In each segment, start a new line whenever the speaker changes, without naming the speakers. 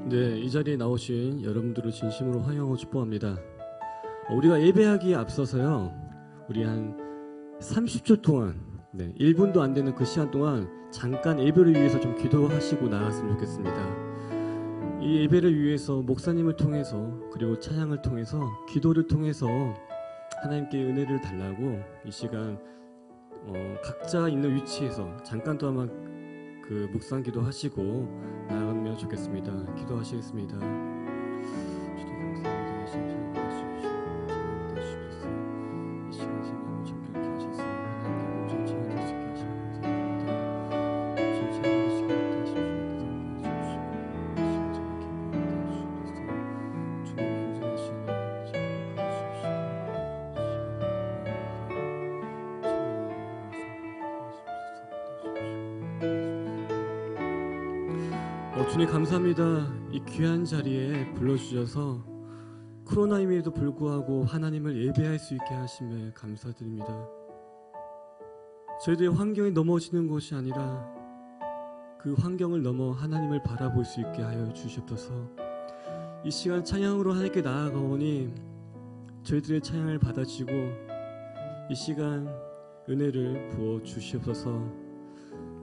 네, 이 자리에 나오신 여러분들을 진심으로 환영하고 축복합니다. 우리가 예배하기에 앞서서요, 우리 한 30초 동안, 1분도 안 되는 그 시간 동안 잠깐 예배를 위해서 좀 기도하시고 나갔으면 좋겠습니다. 이 예배를 위해서 목사님을 통해서, 그리고 찬양을 통해서, 기도를 통해서 하나님께 은혜를 달라고 이 시간 각자 있는 위치에서 잠깐 동안 그 묵상 기도하시고 나가면 좋겠습니다. 기도하시겠습니다. 주님 감사합니다. 이 시간 이 시간 너무 정결케 하셔서 하나님께 온전히 찬양할 수 있게 하시고 감사합니다. 주님 찬양할 시간 다시 주님께서 해주시고 주님 정확히 주님 감사합니다. 이 귀한 자리에 불러주셔서 코로나임에도 불구하고 하나님을 예배할 수 있게 하심에 감사드립니다. 저희들의 환경이 넘어지는 것이 아니라 그 환경을 넘어 하나님을 바라볼 수 있게 하여 주시옵소서. 이 시간 찬양으로 하나님께 나아가오니 저희들의 찬양을 받아주시고 이 시간 은혜를 부어 주시옵소서.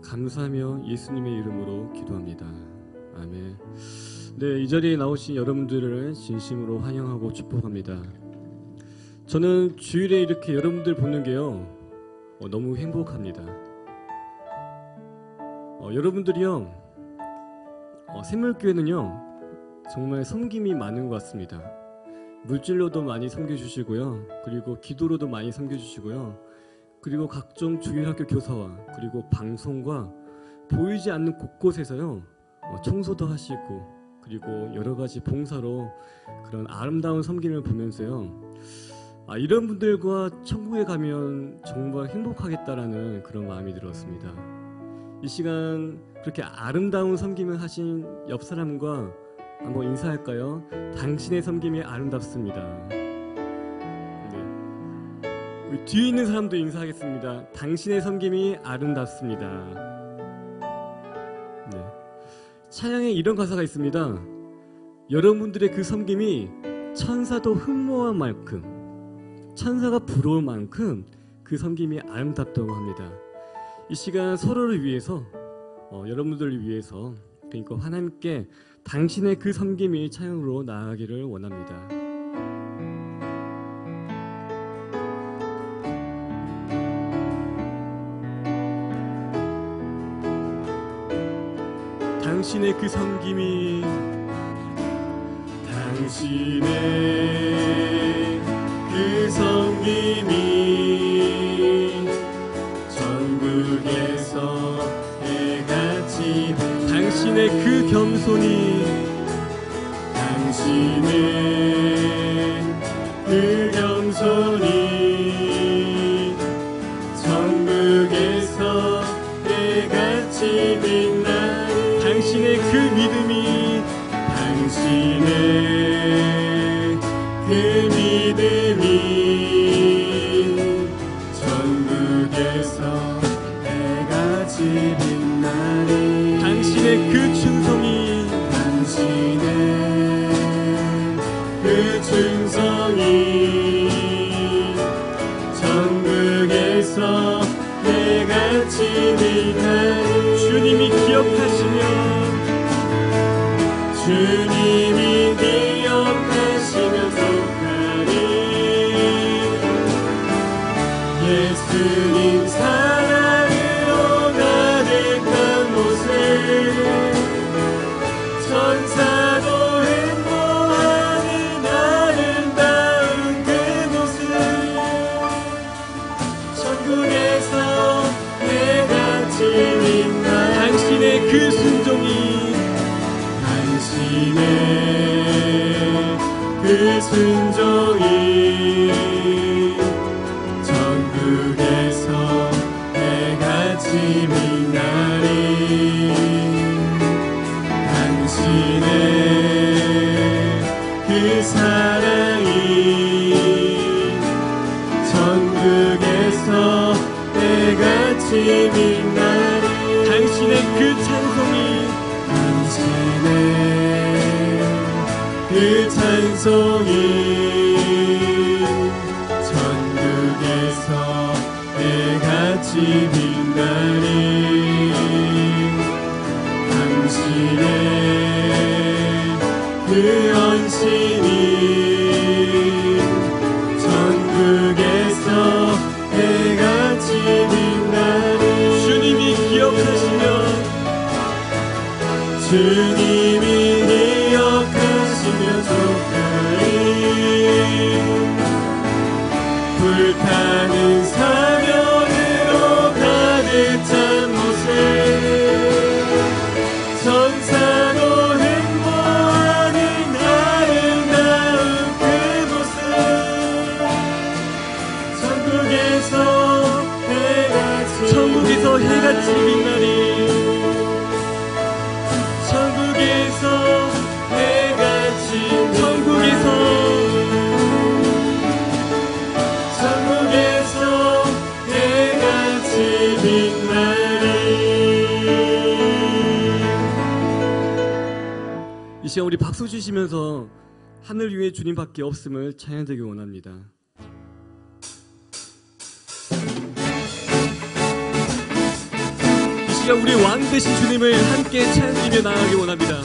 감사하며 예수님의 이름으로 기도합니다. 아멘. 네, 이 자리에 나오신 여러분들을 진심으로 환영하고 축복합니다. 저는 주일에 이렇게 여러분들 보는 게요, 너무 행복합니다. 여러분들이요, 샘물교회는요 정말 섬김이 많은 것 같습니다. 물질로도 많이 섬겨주시고요, 그리고 기도로도 많이 섬겨주시고요, 그리고 각종 주일학교 교사와 그리고 방송과 보이지 않는 곳곳에서요 청소도 하시고, 그리고 여러 가지 봉사로 그런 아름다운 섬김을 보면서요, 이런 분들과 천국에 가면 정말 행복하겠다라는 그런 마음이 들었습니다. 이 시간 그렇게 아름다운 섬김을 하신 옆 사람과 한번 인사할까요? 당신의 섬김이 아름답습니다. 우리 뒤에 있는 사람도 인사하겠습니다. 당신의 섬김이 아름답습니다. 찬양에 이런 가사가 있습니다. 여러분들의 그 섬김이 천사도 흠모한 만큼, 천사가 부러울 만큼 그 섬김이 아름답다고 합니다. 이 시간 서로를 위해서, 여러분들을 위해서, 그러니까 하나님께 당신의 그 섬김이 찬양으로 나아가기를 원합니다. 당신의 그 섬김이, 당신의 그 섬김이 전국에서 해같이, 당신의 그 겸손이, 당신의 그 겸손이 전국에서 해같이 빛나, 당신의 그 믿음이, 당신의 그 믿음이 전국에서 해같이 빛나리, 당신의 그 충성이, 당신의 그 충성이 전국에서 해같이 빛나리, 주님이 기억하시며, 주님이 기억하시면 속하리, 예수님 사랑으로 가득한 곳을, 천사도 행복하는 아름다운 그곳을, 천국에서 해같이 빛나, 당신의 그 순종이, 당신의 그 순종이 전국에서 해같이 빛나리, 당신의 그 사랑이 전국에서 해같이 빛나리, 당신의 그 찬송이, 당신의
그 찬송이 천국에서 해같이 빛나리 당신의 그 헌신이 천국에서 해같이 빛나리 주님이 기억하시며 주님이 기억하시며 조카리 불타는 사명으로 가득 찬 모습 천사도 흠모하는 아름다운 그곳은 천국에서 해같이 빛나리 천국에서 해같이 빛나리
이 시간 우리 박수 주시면서 하늘 위에 주님밖에 없음을 찬양하기 원합니다. 이 시간 우리 왕 되신 주님을 함께 찬양하며 나아가기 원합니다.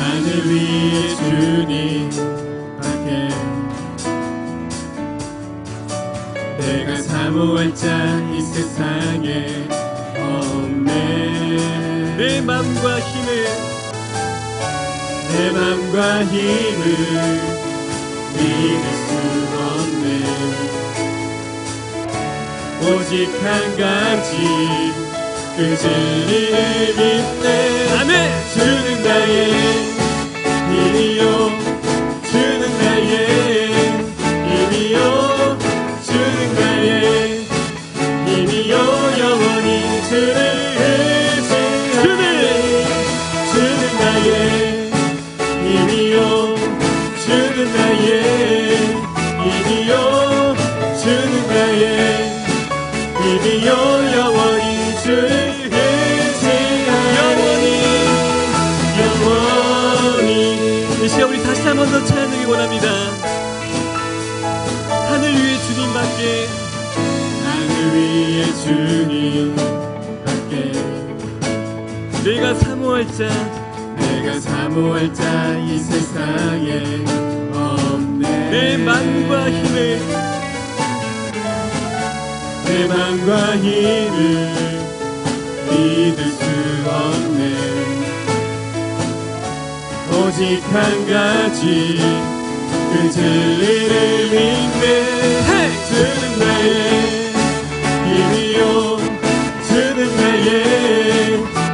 하늘 위에 주님 밖에 내가 사모할 자 이 세상에 없네
내 맘과 힘을
믿을 수 없네 오직 한 가지 그 진리를 믿네
아멘
주는 나의 힘이요 주는 나의 힘이요 주는 나의 힘이요 영원히 주를 의지하네 주는 나의 힘이요 주는 나의 힘이요 주는 나의 힘이요 영원히 주를
이 시간 우리 다시 한 번 더 찬양하기 원합니다. 하늘 위에 주님밖에
하늘 위에 주님밖에
내가 사모할 자
이 세상에 없네
내 맘과 힘을
믿을 수 없네 오직 한 가지 그 진리를 믿네 주는 나의 힘이요 주는 나의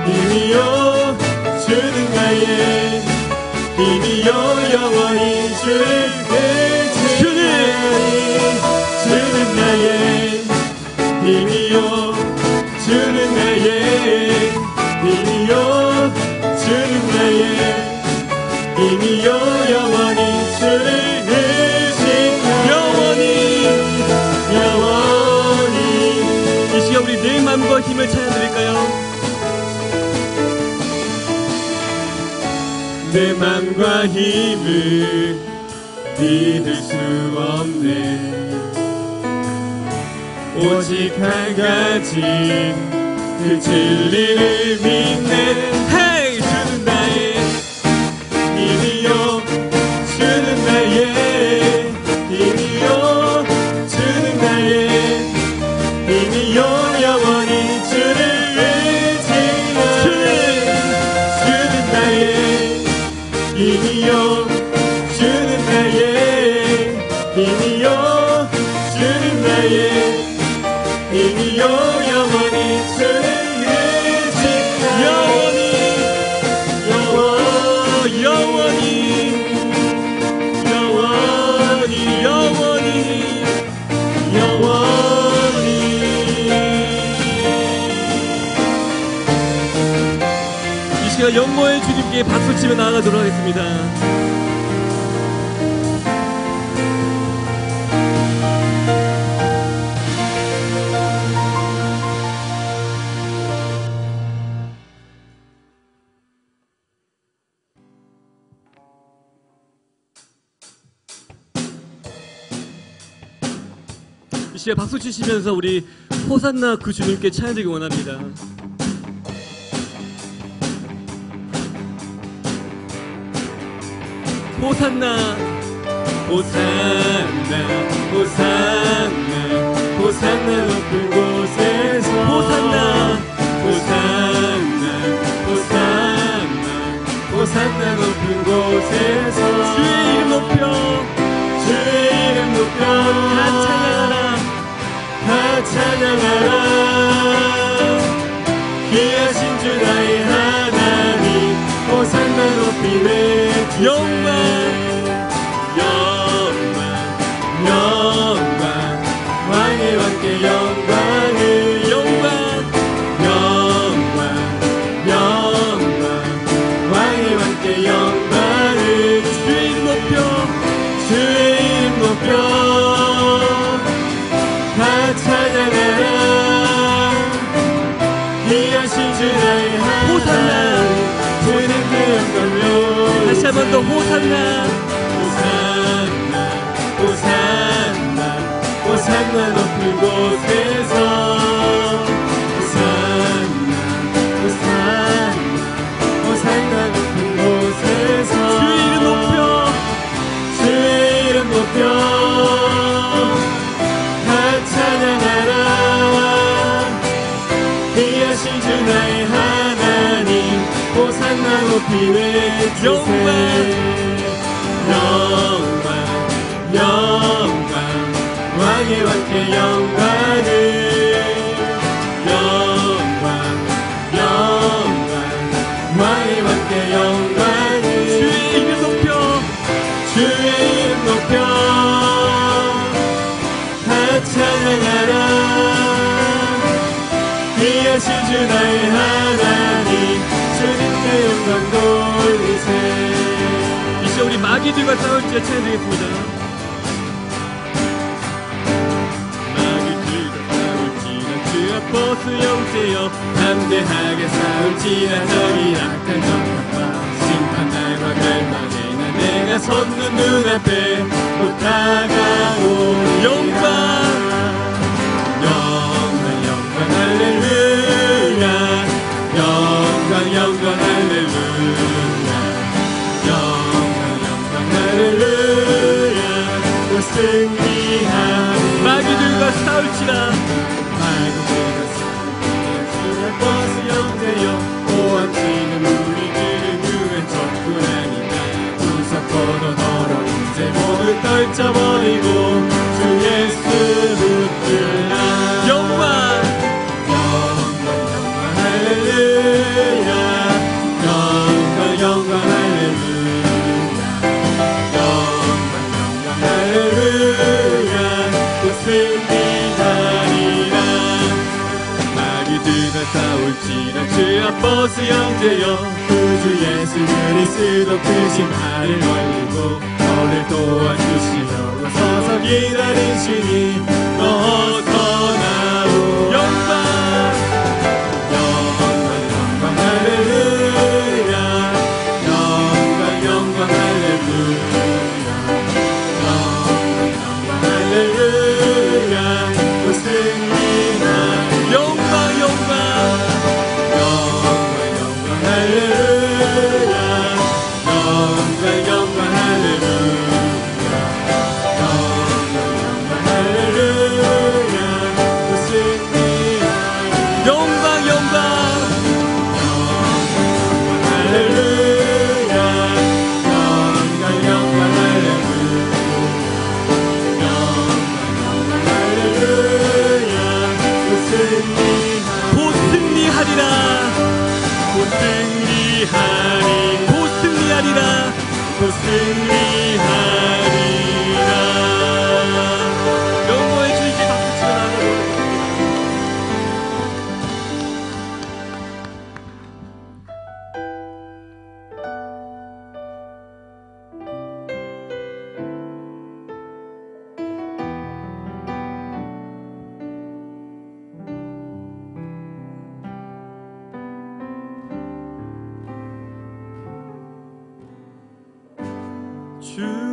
힘이요 주는 나의 힘이요 영원히 주를 의지하니 주는 나의 힘이요 주는 나의 힘이요 주는 나의 힘이요 영원히 주를 의지하니 영원히
이 시간 우리 내 맘과 힘을 찬양드릴까요?
내 맘과 힘을 믿을 수 없네 오직 한 가지 그 진리를 믿네 주는 나의 힘이요 주는 나의 힘이요 주는 나의 힘이요 영원히 주를 의지하네 주는 나의 힘이요 주는 나의 힘이요 주는 나의 힘이요 영원히 주를 의지하니 영원히
이 시간 영광의 주님 주님께 박수 치며 나아가도록 하겠습니다. 이 시간 박수 치시면서 우리 호산나 그 주님께 찬양드리기 원합니다. 호산나 호산나 호산나 호산나 높은 곳에서 호산나 호산나 호산나 호산나 높은 곳에서 주의 이름 높여 주의 이름 높여 다 찬양하라 다 찬양하라 귀하신 주 나의 하나님 호산나 높이 외치세 영광 영광 왕의 왕께 영광을 영광 왕의 왕께 영광을 주의 이름 높여 주의 이름 높여 다 찬양하라 귀하신 주 나의 하나님 주님 그 영광을 다시 한 번 더 호산나 호산나 호산나 호산나 높은 곳에서 호산나 호산나 호산나 높은 곳에서 주의 이름 높여 주의 이름 높여 다 찬양하라 귀하신 주 나의 하나님 호산나 높이 외치세 영광 왕의 왕께 영광을 영광 왕의 왕께 영광을 주의 이름 높여 주의 이름 높여 다 찬양하라 귀하신 주 나의 하나님 주님께 영광 돌리세 이 시간 우리 마귀들과 싸울 때 찬양드리겠습니다. 보스 형제여 담대하게 싸울지라 저기 악한 적과 심판날과 멸망에 나 내가 섰는 눈앞에 곧 다가오리라 영광 할렐루야 영광 할렐루야 영광 할렐루야 또 승리하리 마귀들과 싸울지라 버스 형제여 보암치는 우리들은 유엔 접근하니까 구석보도 더러 이제 몸을 떨쳐버리고 주 예수 붙들라 영광 할렐루야 영광 할렐루야 영광 할렐루야 또 승리하리라 마귀들과 싸울지라 주 앞버스 형제여 구주 예수 그리스도 크신 팔을 벌리고 너를 도와주시려고 서서 기다리시니 어서 나오 영광 할렐루야 영광 할렐루야 영광 할렐루야 또 승리하리 영광 할렐루야 영광 할렐루야 할렐루야 또 승리하리 영광 할렐루야 영광 할렐루야 또 승리하리 곧 승리하리라 곧 승리하리라 곧 승리하리라 영광의 주님께 박수 치며 나아가도록 하겠습니다.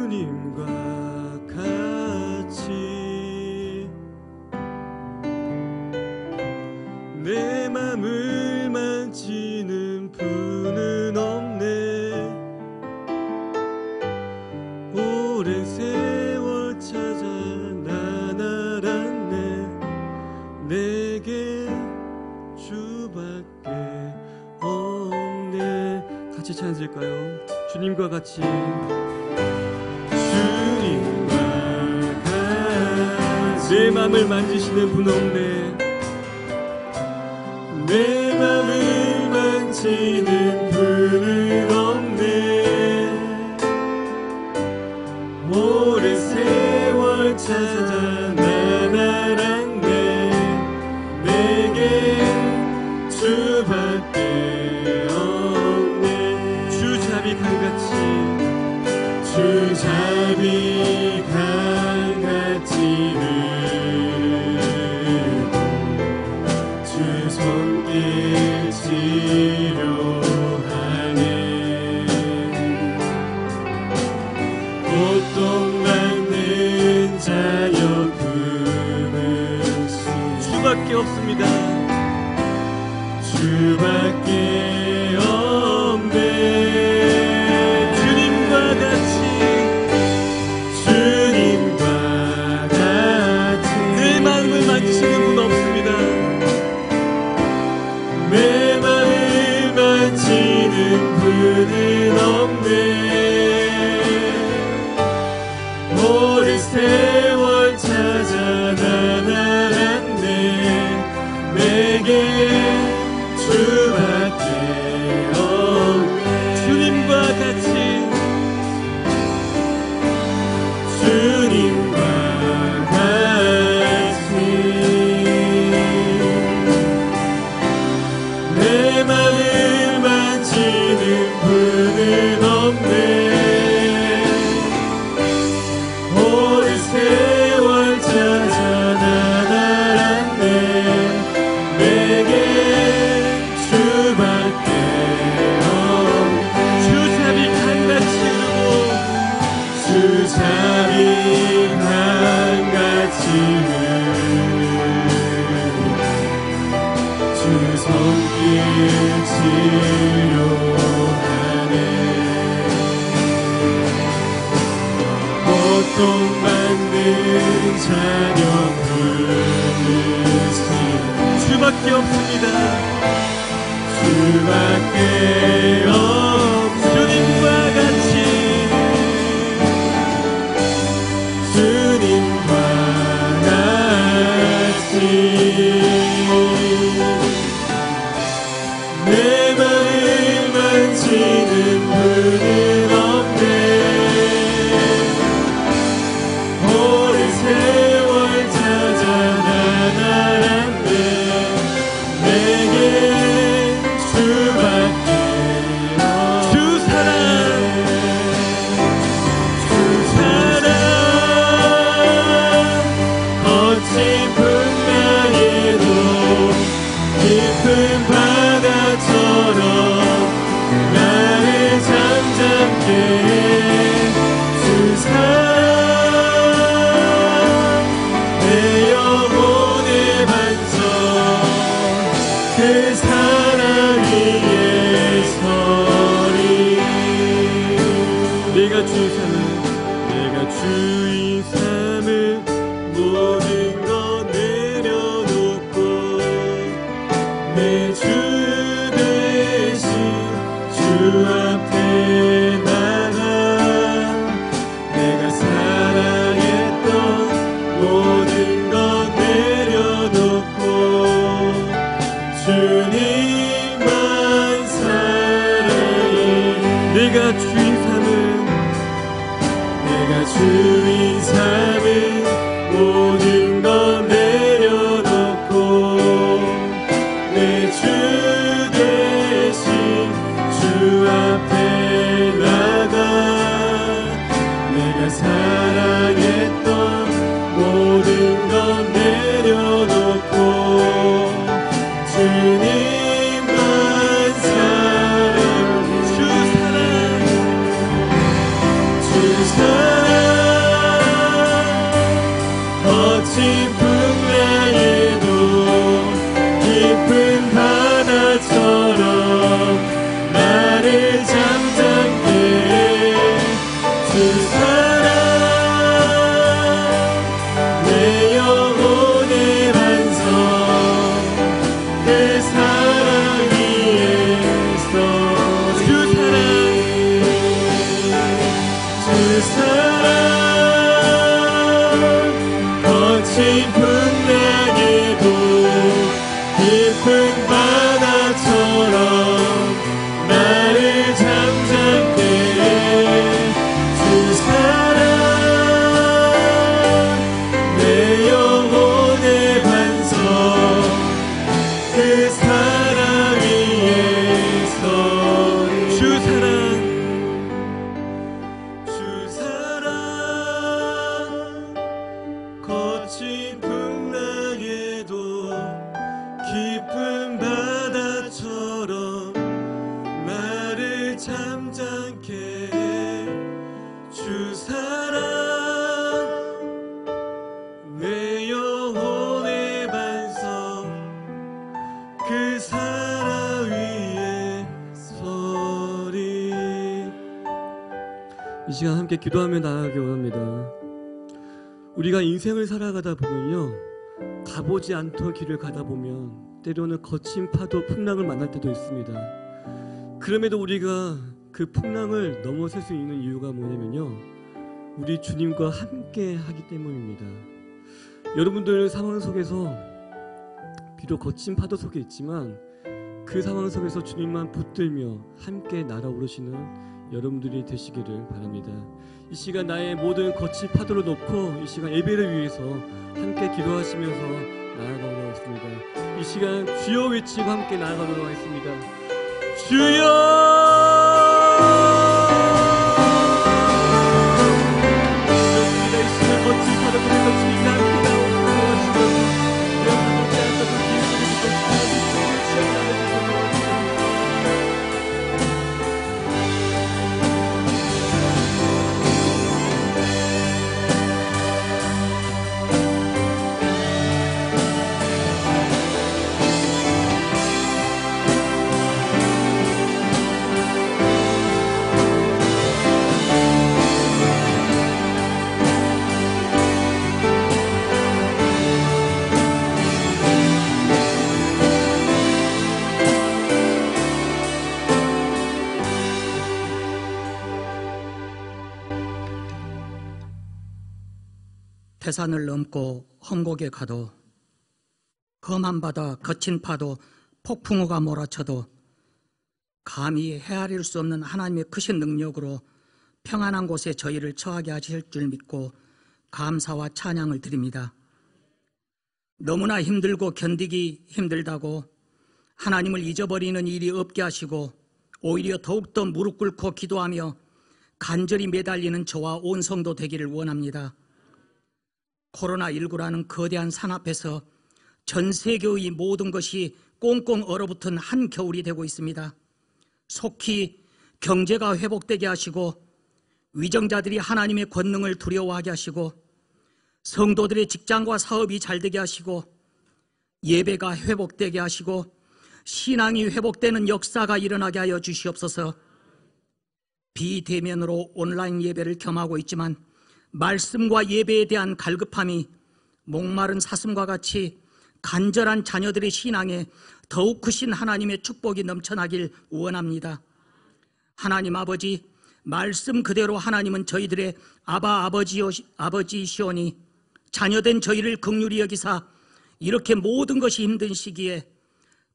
주님과 같이 내 맘을 만지는 분은 없네. 오랜 세월 찾아 난 알았네. 내게 주밖에 없네. 같이 찬양할까요? 주님과 같이. 주님과 같이 내 맘을 만지시는 분 없네. 내 맘을 만지는 분은 없네. 오랜 세월 찾아 난 알았네. 내게 주밖에 없네. 주잡이 강같이 주잡이 강같이 주 손길 치료하네. 고통 받는 자여 부르시. 주밖에 없습니다. 주밖에 없네. 주님과 같이 주님과 같이 내 마음을 만지시는 분 없습니다. 내 마음을 만지는 분은 없네. 오랜 세월 찾아 난 알았네. 내게 주밖에 없네. 주님과 같이 주님과 같이 내 맘을 만지는 분은 없네. 오랜 세월 찾아 난 알았네. 내게 주밖에 없네. 주잡이 강같이 흐르고 주잡이 강같이 흐르고 주 손길 치료하네. 고통받는 자녀 부르시. 주밖에 없습니다. 주밖에 주님과 같이 주님과 같이 내 맘을 만지는 분은 없네. 오랜 세월 찾아 난 알았네. 내게 주밖에 없네. 주 사랑 주 사랑 거친 풍랑에도 깊은 바다처럼 나를 잠잠게 주 사랑 내 영혼의 반석 그 사랑 위에 서리. 내가 주인 삼은 내가 주인 삼은 모든 것 내려놓고 내 주 대신 주 앞에 나가 내가 사랑했던 모든 것 내려놓고 주님만 사랑해. 내가 주인 삼은 내가 주인 삼은 모든 것 내려놓고 내 주 대신 주 앞에 나가 내가 사랑했던 모든 것 내려놓고 주님만 사랑해. 주 사랑 주 사랑
거친 풍랑에도 깊은 바다처럼 나를 잠잠케 주 사랑 내 영혼의 반석 그 사랑 위에서 주 사랑 거친 풍랑에도 깊은 바다처럼 나를 잠잠케 주 사랑 내 영혼의 반석 그 사랑 위에서 주 사랑 거친 풍랑에도 깊은 바다처럼 나를 잠잠케 주 사랑 내 영혼의 반석 그 사랑 위에 서리.
이 시간 함께 기도하며 나아가기 원합니다. 우리가 인생을 살아가다 보면요, 가보지 않던 길을 가다 보면 때로는 거친 파도, 풍랑을 만날 때도 있습니다. 그럼에도 우리가 그 풍랑을 넘어설 수 있는 이유가 뭐냐면요, 우리 주님과 함께 하기 때문입니다. 여러분들 상황 속에서 비록 거친 파도 속에 있지만 그 상황 속에서 주님만 붙들며 함께 날아오르시는 여러분들이 되시기를 바랍니다. 이 시간 나의 모든 거친 파도를 놓고 이 시간 예배를 위해서 함께 기도하시면서 나아가도록 하겠습니다. 이 시간 주여 외치고 함께 나아가도록 하겠습니다. 주여! 주여, 이 시간 거친 파도 속에서 주님과 함께 나아오시고 여러분 못지 않았던 그 기회를 주님께
태산을 넘고 험곡에 가도 험한 바다 거친 파도 폭풍우가 몰아쳐도 감히 헤아릴 수 없는 하나님의 크신 능력으로 평안한 곳에 저희를 처하게 하실 줄 믿고 감사와 찬양을 드립니다. 너무나 힘들고 견디기 힘들다고 하나님을 잊어버리는 일이 없게 하시고 오히려 더욱더 무릎 꿇고 기도하며 간절히 매달리는 저와 온 성도 되기를 원합니다. 코로나19라는 거대한 산 앞에서 전 세계의 모든 것이 꽁꽁 얼어붙은 한겨울이 되고 있습니다. 속히 경제가 회복되게 하시고 위정자들이 하나님의 권능을 두려워하게 하시고 성도들의 직장과 사업이 잘되게 하시고 예배가 회복되게 하시고 신앙이 회복되는 역사가 일어나게 하여 주시옵소서. 비대면으로 온라인 예배를 겸하고 있지만 말씀과 예배에 대한 갈급함이 목마른 사슴과 같이 간절한 자녀들의 신앙에 더욱 크신 하나님의 축복이 넘쳐나길 원합니다. 하나님 아버지, 말씀 그대로 하나님은 저희들의 아버지시오니 자녀된 저희를 긍휼히 여기사 이렇게 모든 것이 힘든 시기에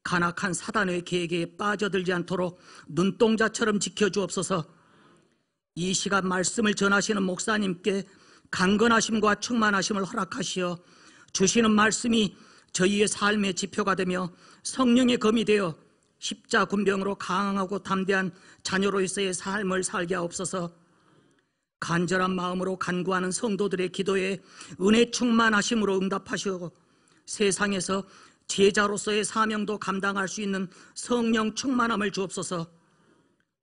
간악한 사단의 계획에 빠져들지 않도록 눈동자처럼 지켜주옵소서. 이 시간 말씀을 전하시는 목사님께 강건하심과 충만하심을 허락하시어 주시는 말씀이 저희의 삶의 지표가 되며 성령의 검이 되어 십자군병으로 강하고 담대한 자녀로서의 삶을 살게 하옵소서. 간절한 마음으로 간구하는 성도들의 기도에 은혜 충만하심으로 응답하시고 세상에서 제자로서의 사명도 감당할 수 있는 성령 충만함을 주옵소서.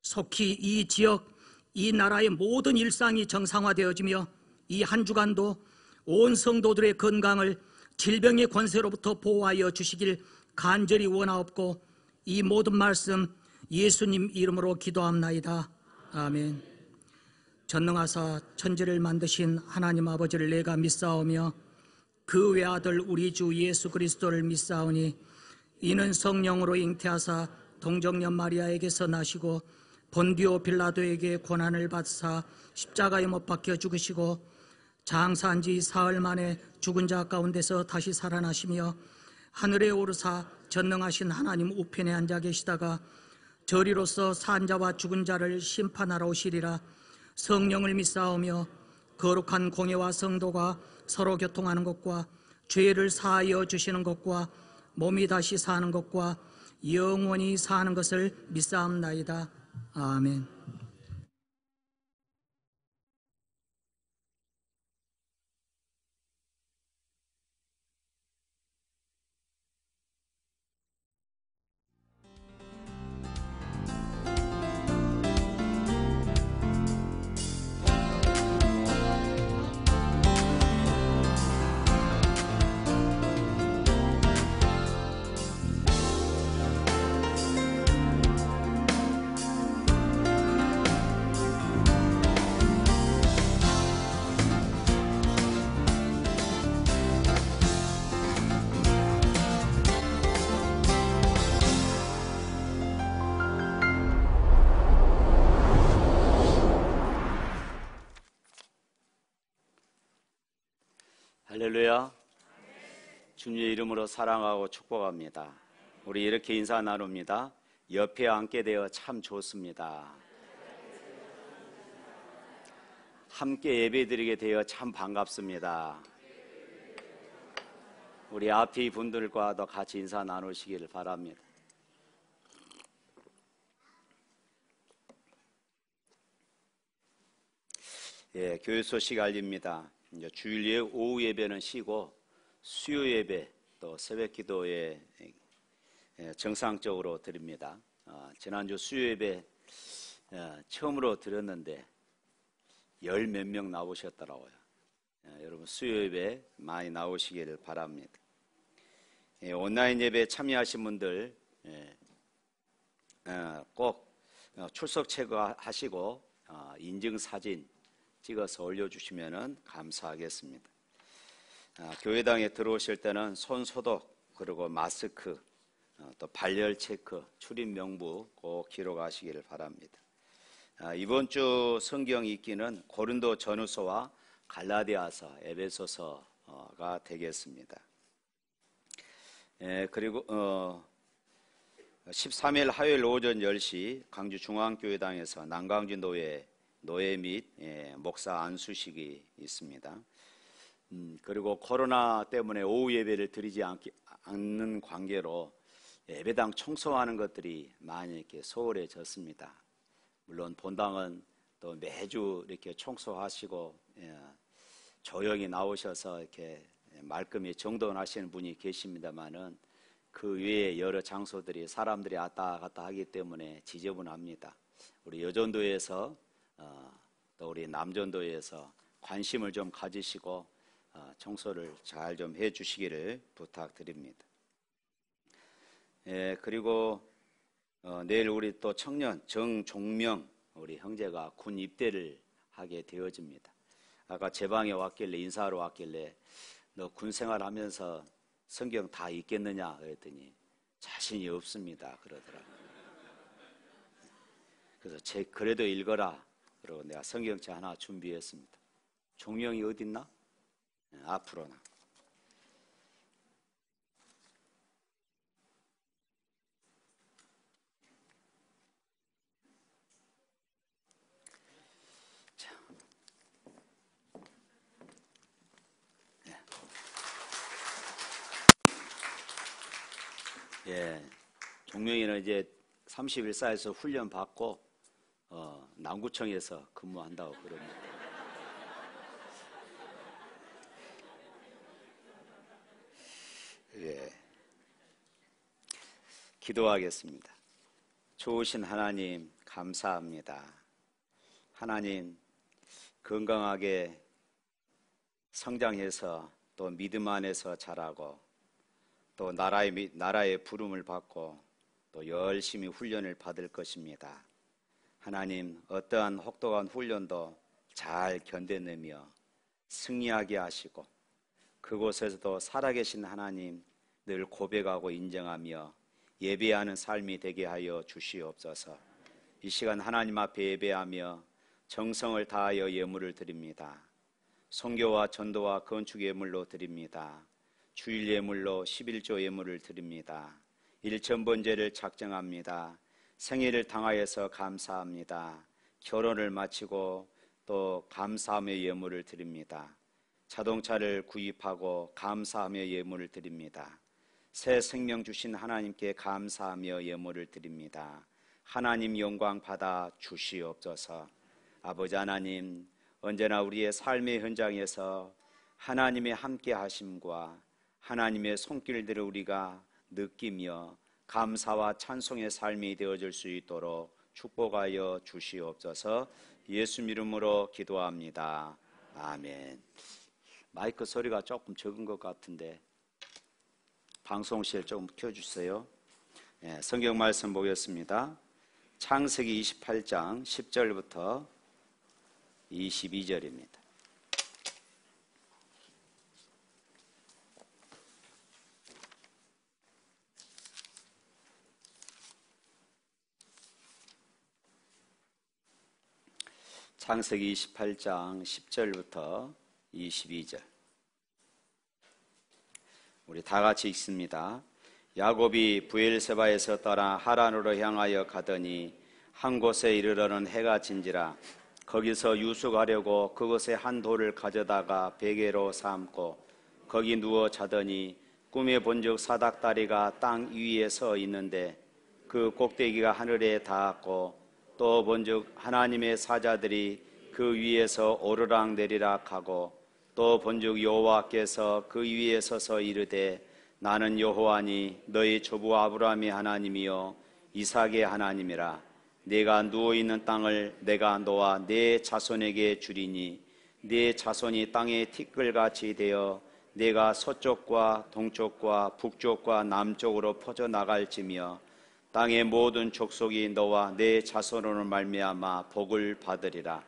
속히 이 지역, 이 나라의 모든 일상이 정상화되어지며 이 한 주간도 온 성도들의 건강을 질병의 권세로부터 보호하여 주시길 간절히 원하옵고 이 모든 말씀 예수님 이름으로 기도합나이다. 아멘. 전능하사 천지를 만드신 하나님 아버지를 내가 믿사오며 그 외아들 우리 주 예수 그리스도를 믿사오니 이는 성령으로 잉태하사 동정녀 마리아에게서 나시고 본디오 빌라도에게 고난을 받으사 십자가에 못 박혀 죽으시고 장사한 지 사흘 만에 죽은 자 가운데서 다시 살아나시며 하늘에 오르사 전능하신 하나님 우편에 앉아 계시다가 저리로서 산 자와 죽은 자를 심판하러 오시리라. 성령을 믿사오며 거룩한 공예와 성도가 서로 교통하는 것과 죄를 사하여 주시는 것과 몸이 다시 사는 것과 영원히 사는 것을 믿사옵나이다. 아멘.
할렐루야. 주님의 이름으로 사랑하고 축복합니다. 우리 이렇게 인사 나눕니다. 옆에 앉게 되어 참 좋습니다. 함께 예배드리게 되어 참 반갑습니다. 우리 앞에 분들과도 같이 인사 나누시기를 바랍니다. 예, 교회 소식 알립니다. 이제 주일 오후 예배는 쉬고 수요 예배 또 새벽 기도에 정상적으로 드립니다. 지난주 수요 예배 처음으로 드렸는데 열 몇 명 나오셨더라고요. 여러분 수요 예배 많이 나오시기를 바랍니다. 온라인 예배 참여하신 분들 꼭 출석 체크하시고 인증사진 찍어서 올려주시면 감사하겠습니다. 교회당에 들어오실 때는 손 소독 그리고 마스크 또 발열 체크 출입 명부 꼭 기록하시기를 바랍니다. 이번 주 성경 읽기는 고린도 전후서와 갈라디아서, 에베소서가 되겠습니다. 그리고 13일 화요일 오전 10시 강주 중앙교회당에서 남강주 노예 및 목사 안수식이 있습니다. 그리고 코로나 때문에 오후 예배를 드리지 않는 관계로 예배당 청소하는 것들이 많이 이렇게 소홀해졌습니다. 물론 본당은 또 매주 이렇게 청소하시고 조용히 나오셔서 이렇게 말끔히 정돈하시는 분이 계십니다만은 그 외에 여러 장소들이 사람들이 왔다 갔다 하기 때문에 지저분합니다. 우리 여전도에서 또 우리 남전도에서 관심을 좀 가지시고 청소를 잘 좀 해주시기를 부탁드립니다. 그리고 내일 우리 또 청년 정종명 우리 형제가 군 입대를 하게 되어집니다. 아까 제 방에 왔길래 인사하러 왔길래 너 군 생활하면서 성경 다 읽겠느냐 그랬더니 자신이 없습니다 그러더라고요. 그래서 그래도 읽어라 그러고 내가 성경책 하나 준비했습니다. 종명이 어딨나? 앞으로나. 자. 예. 종명이는 이제 31사에서 훈련 받고 남구청에서 근무한다고 그럽니다. 예. 기도하겠습니다. 좋으신 하나님 감사합니다. 하나님 건강하게 성장해서 또 믿음 안에서 자라고 또 나라의 부름을 받고 또 열심히 훈련을 받을 것입니다. 하나님 어떠한 혹독한 훈련도 잘 견뎌내며 승리하게 하시고 그곳에서도 살아계신 하나님 늘 고백하고 인정하며 예배하는 삶이 되게 하여 주시옵소서. 이 시간 하나님 앞에 예배하며 정성을 다하여 예물을 드립니다. 선교와 전도와 건축 예물로 드립니다. 주일 예물로 11조 예물을 드립니다. 일천번제를 작정합니다. 생일을 당하여서 감사합니다. 결혼을 마치고 또 감사하며 예물을 드립니다. 자동차를 구입하고 감사하며 예물을 드립니다. 새 생명 주신 하나님께 감사하며 예물을 드립니다. 하나님 영광 받아 주시옵소서. 아버지 하나님, 언제나 우리의 삶의 현장에서 하나님의 함께 하심과 하나님의 손길들을 우리가 느끼며 감사와 찬송의 삶이 되어질 수 있도록 축복하여 주시옵소서. 예수 이름으로 기도합니다. 아멘. 마이크 소리가 조금 적은 것 같은데 방송실 좀 켜주세요. 성경 말씀 보겠습니다. 창세기 28장 10절부터 22절입니다. 창세기 28장 10절부터 22절 우리 다 같이 읽습니다. 야곱이 브엘세바에서 떠나 하란으로 향하여 가더니 한 곳에 이르러는 해가 진지라. 거기서 유숙하려고 그곳에 한 돌을 가져다가 베개로 삼고 거기 누워 자더니 꿈에 본즉 사닥다리가 땅 위에 서 있는데 그 꼭대기가 하늘에 닿았고 또 본즉 하나님의 사자들이 그 위에서 오르락 내리락 하고 또 본즉 여호와께서 그 위에 서서 이르되 나는 여호와니 너희 조부 아브라함의 하나님이요 이삭의 하나님이라. 네가 누워있는 땅을 내가 너와 네 자손에게 주리니 네 자손이 땅의 티끌같이 되어 네가 서쪽과 동쪽과 북쪽과 남쪽으로 퍼져나갈지며 땅의 모든 족속이 너와 네 자손으로 말미암아 복을 받으리라.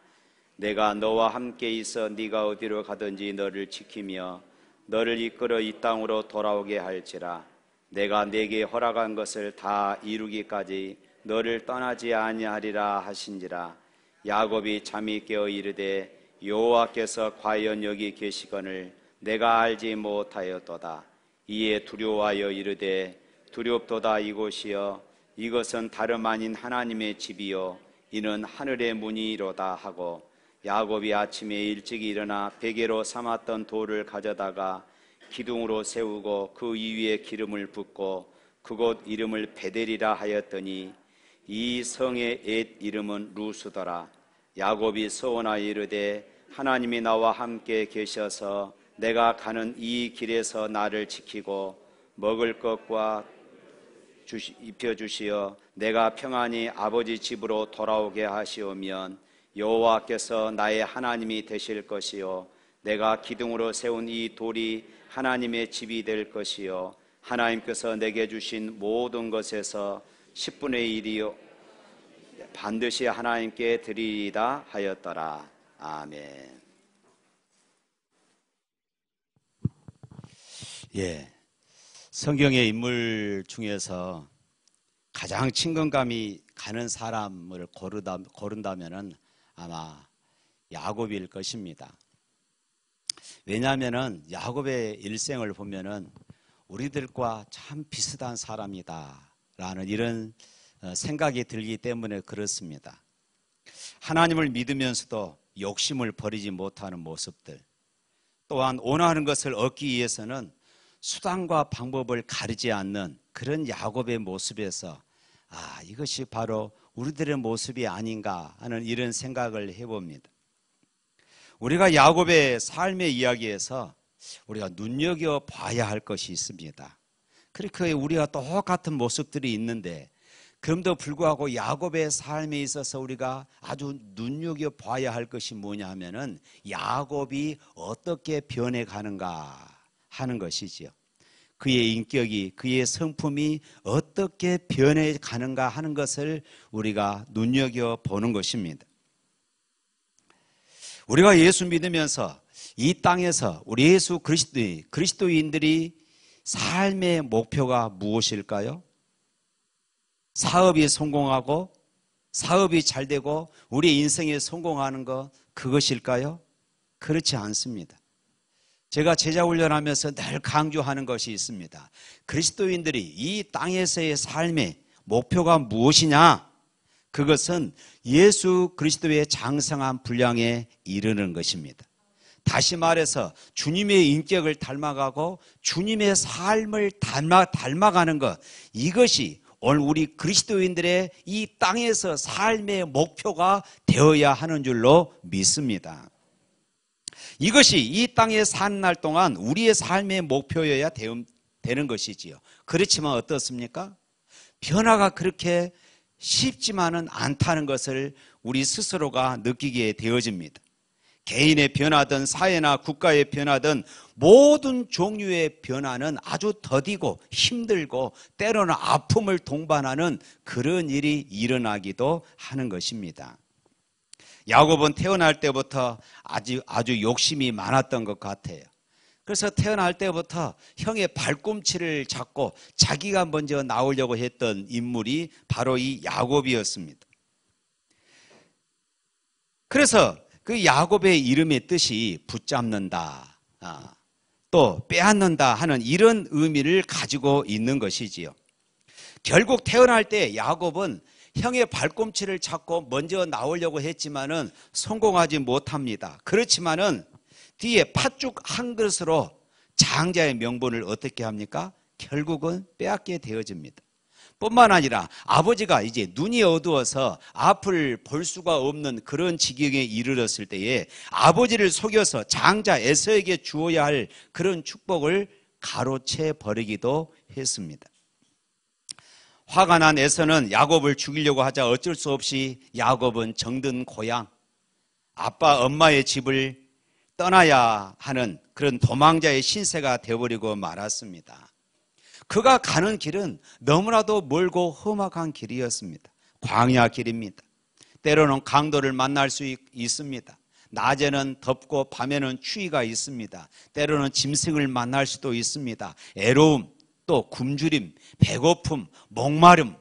내가 너와 함께 있어 네가 어디로 가든지 너를 지키며 너를 이끌어 이 땅으로 돌아오게 할지라. 내가 네게 허락한 것을 다 이루기까지 너를 떠나지 아니하리라 하신지라. 야곱이 잠이 깨어 이르되 여호와께서 과연 여기 계시거늘 내가 알지 못하였도다. 이에 두려워하여 이르되 두렵도다. 이곳이여 이것은 다름 아닌 하나님의 집이요 이는 하늘의 문이로다 하고 야곱이 아침에 일찍 일어나 베개로 삼았던 돌을 가져다가 기둥으로 세우고 그 위에 기름을 붓고 그곳 이름을 베델이라 하였더니 이 성의 옛 이름은 루스더라. 야곱이 서원하여 이르되 하나님이 나와 함께 계셔서 내가 가는 이 길에서 나를 지키고 먹을 것과 입혀주시어 내가 평안히 아버지 집으로 돌아오게 하시오면 여호와께서 나의 하나님이 되실 것이요 내가 기둥으로 세운 이 돌이 하나님의 집이 될 것이요 하나님께서 내게 주신 모든 것에서 10분의 1이 반드시 하나님께 드리리다 하였더라. 아멘. 성경의 인물 중에서 가장 친근감이 가는 사람을 고른다면은 아마 야곱일 것입니다. 왜냐하면은 야곱의 일생을 보면은 우리들과 참 비슷한 사람이다라는 이런 생각이 들기 때문에 그렇습니다. 하나님을 믿으면서도 욕심을 버리지 못하는 모습들, 또한 원하는 것을 얻기 위해서는 수단과 방법을 가리지 않는 그런 야곱의 모습에서 이것이 바로 우리들의 모습이 아닌가 하는 이런 생각을 해봅니다. 우리가 야곱의 삶의 이야기에서 우리가 눈여겨봐야 할 것이 있습니다. 그렇게 우리가 똑같은 모습들이 있는데
그럼에도 불구하고 야곱의 삶에 있어서 우리가 아주 눈여겨봐야 할 것이 뭐냐 하면은 야곱이 어떻게 변해가는가 하는 것이지요. 그의 인격이, 그의 성품이 어떻게 변해가는가 하는 것을 우리가 눈여겨보는 것입니다. 우리가 예수 믿으면서 이 땅에서 우리 예수 그리스도인들이 삶의 목표가 무엇일까요? 사업이 성공하고 사업이 잘 되고 우리 인생에 성공하는 것, 그것일까요? 그렇지 않습니다. 제가 제자 훈련하면서 늘 강조하는 것이 있습니다. 그리스도인들이 이 땅에서의 삶의 목표가 무엇이냐? 그것은 예수 그리스도의 장성한 분량에 이르는 것입니다. 다시 말해서 주님의 인격을 닮아가고 주님의 삶을 닮아가는 것, 이것이 오늘 우리 그리스도인들의 이 땅에서 삶의 목표가 되어야 하는 줄로 믿습니다. 이것이 이 땅에 사는 날 동안 우리의 삶의 목표여야 되는 것이지요. 그렇지만 어떻습니까? 변화가 그렇게 쉽지만은 않다는 것을 우리 스스로가 느끼게 되어집니다. 개인의 변화든 사회나 국가의 변화든 모든 종류의 변화는 아주 더디고 힘들고 때로는 아픔을 동반하는 그런 일이 일어나기도 하는 것입니다. 야곱은 태어날 때부터 아주 욕심이 많았던 것 같아요. 그래서 태어날 때부터 형의 발꿈치를 잡고 자기가 먼저 나오려고 했던 인물이 바로 이 야곱이었습니다. 그래서 그 야곱의 이름의 뜻이 붙잡는다, 또 빼앗는다 하는 이런 의미를 가지고 있는 것이지요. 결국 태어날 때 야곱은 형의 발꿈치를 잡고 먼저 나오려고 했지만은 성공하지 못합니다. 그렇지만은 뒤에 팥죽 한 그릇으로 장자의 명분을 어떻게 합니까? 결국은 빼앗게 되어집니다. 뿐만 아니라 아버지가 이제 눈이 어두워서 앞을 볼 수가 없는 그런 지경에 이르렀을 때에 아버지를 속여서 장자 에서에게 주어야 할 그런 축복을 가로채 버리기도 했습니다. 화가 난 에서는 야곱을 죽이려고 하자 어쩔 수 없이 야곱은 정든 고향, 아빠 엄마의 집을 떠나야 하는 그런 도망자의 신세가 되어버리고 말았습니다. 그가 가는 길은 너무나도 멀고 험악한 길이었습니다. 광야 길입니다. 때로는 강도를 만날 수 있습니다. 낮에는 덥고 밤에는 추위가 있습니다. 때로는 짐승을 만날 수도 있습니다. 애로움, 또 굶주림, 배고픔, 목마름,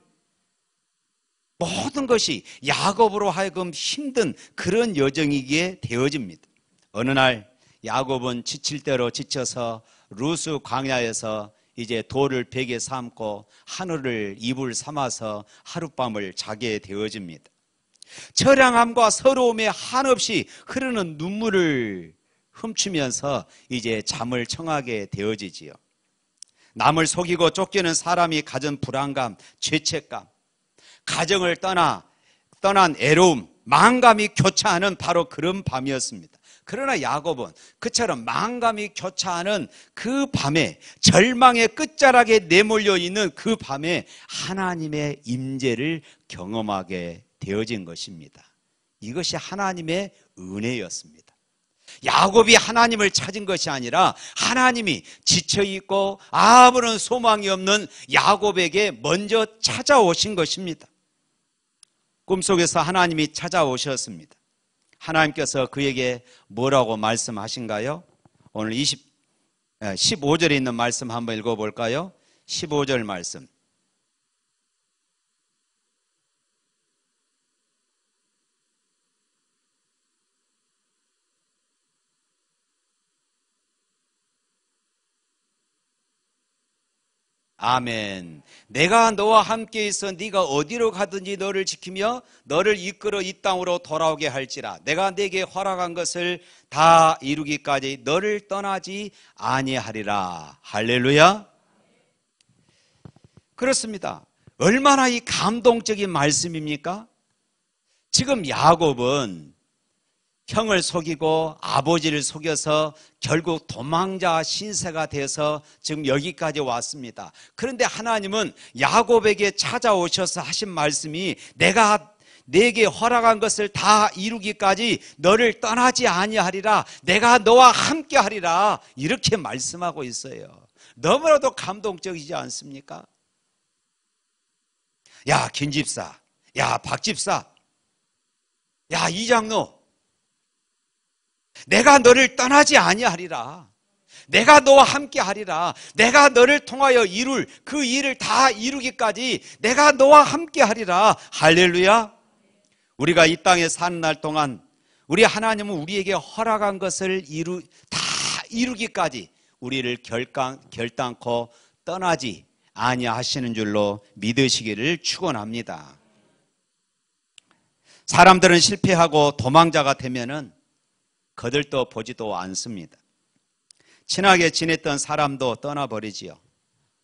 모든 것이 야곱으로 하여금 힘든 그런 여정이기에 되어집니다. 어느 날 야곱은 지칠 대로 지쳐서 루스 광야에서 이제 돌을 벽에 삼고 하늘을 이불 삼아서 하룻밤을 자게 되어집니다. 처량함과 서러움에 한없이 흐르는 눈물을 훔치면서 이제 잠을 청하게 되어지지요. 남을 속이고 쫓기는 사람이 가진 불안감, 죄책감, 가정을 떠난 애로움, 망감이 교차하는 바로 그런 밤이었습니다. 그러나 야곱은 그처럼 망감이 교차하는 그 밤에, 절망의 끝자락에 내몰려 있는 그 밤에 하나님의 임재를 경험하게 되어진 것입니다. 이것이 하나님의 은혜였습니다. 야곱이 하나님을 찾은 것이 아니라 하나님이 지쳐있고 아무런 소망이 없는 야곱에게 먼저 찾아오신 것입니다. 꿈속에서 하나님이 찾아오셨습니다. 하나님께서 그에게 뭐라고 말씀하신가요? 오늘 15절에 있는 말씀 한번 읽어볼까요? 15절 말씀. 아멘. 내가 너와 함께 있어 네가 어디로 가든지 너를 지키며 너를 이끌어 이 땅으로 돌아오게 할지라. 내가 네게 허락한 것을 다 이루기까지 너를 떠나지 아니하리라. 할렐루야. 그렇습니다. 얼마나 이 감동적인 말씀입니까? 지금 야곱은 형을 속이고 아버지를 속여서 결국 도망자 신세가 돼서 지금 여기까지 왔습니다. 그런데 하나님은 야곱에게 찾아오셔서 하신 말씀이 내가 내게 허락한 것을 다 이루기까지 너를 떠나지 아니하리라. 내가 너와 함께 하리라. 이렇게 말씀하고 있어요. 너무나도 감동적이지 않습니까? 야, 김 집사, 야, 박 집사, 야, 이 장로, 내가 너를 떠나지 아니하리라. 내가 너와 함께 하리라. 내가 너를 통하여 이룰 그 일을 다 이루기까지 내가 너와 함께 하리라. 할렐루야. 우리가 이 땅에 사는 날 동안 우리 하나님은 우리에게 허락한 것을 다 이루기까지 우리를 결단코 떠나지 아니하시는 줄로 믿으시기를 축원합니다. 사람들은 실패하고 도망자가 되면은 거들떠 보지도 않습니다. 친하게 지냈던 사람도 떠나버리지요.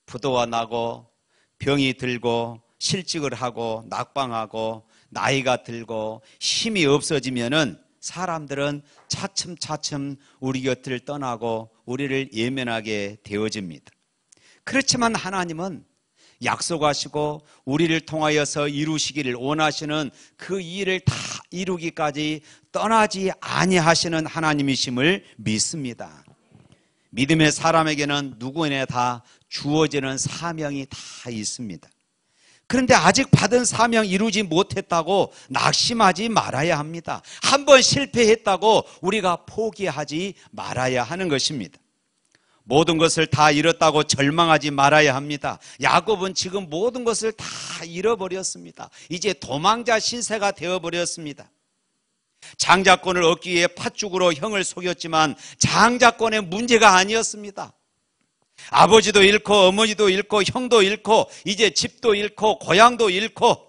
부도가 나고 병이 들고 실직을 하고 낙방하고 나이가 들고 힘이 없어지면은 사람들은 차츰차츰 우리 곁을 떠나고 우리를 예면하게 되어집니다. 그렇지만 하나님은 약속하시고 우리를 통하여서 이루시기를 원하시는 그 일을 다 이루기까지 떠나지 아니하시는 하나님이심을 믿습니다. 믿음의 사람에게는 누구나 다 주어지는 사명이 다 있습니다. 그런데 아직 받은 사명 이루지 못했다고 낙심하지 말아야 합니다. 한번 실패했다고 우리가 포기하지 말아야 하는 것입니다. 모든 것을 다 잃었다고 절망하지 말아야 합니다. 야곱은 지금 모든 것을 다 잃어버렸습니다. 이제 도망자 신세가 되어버렸습니다. 장자권을 얻기 위해 팥죽으로 형을 속였지만 장자권의 문제가 아니었습니다. 아버지도 잃고 어머니도 잃고 형도 잃고 이제 집도 잃고 고향도 잃고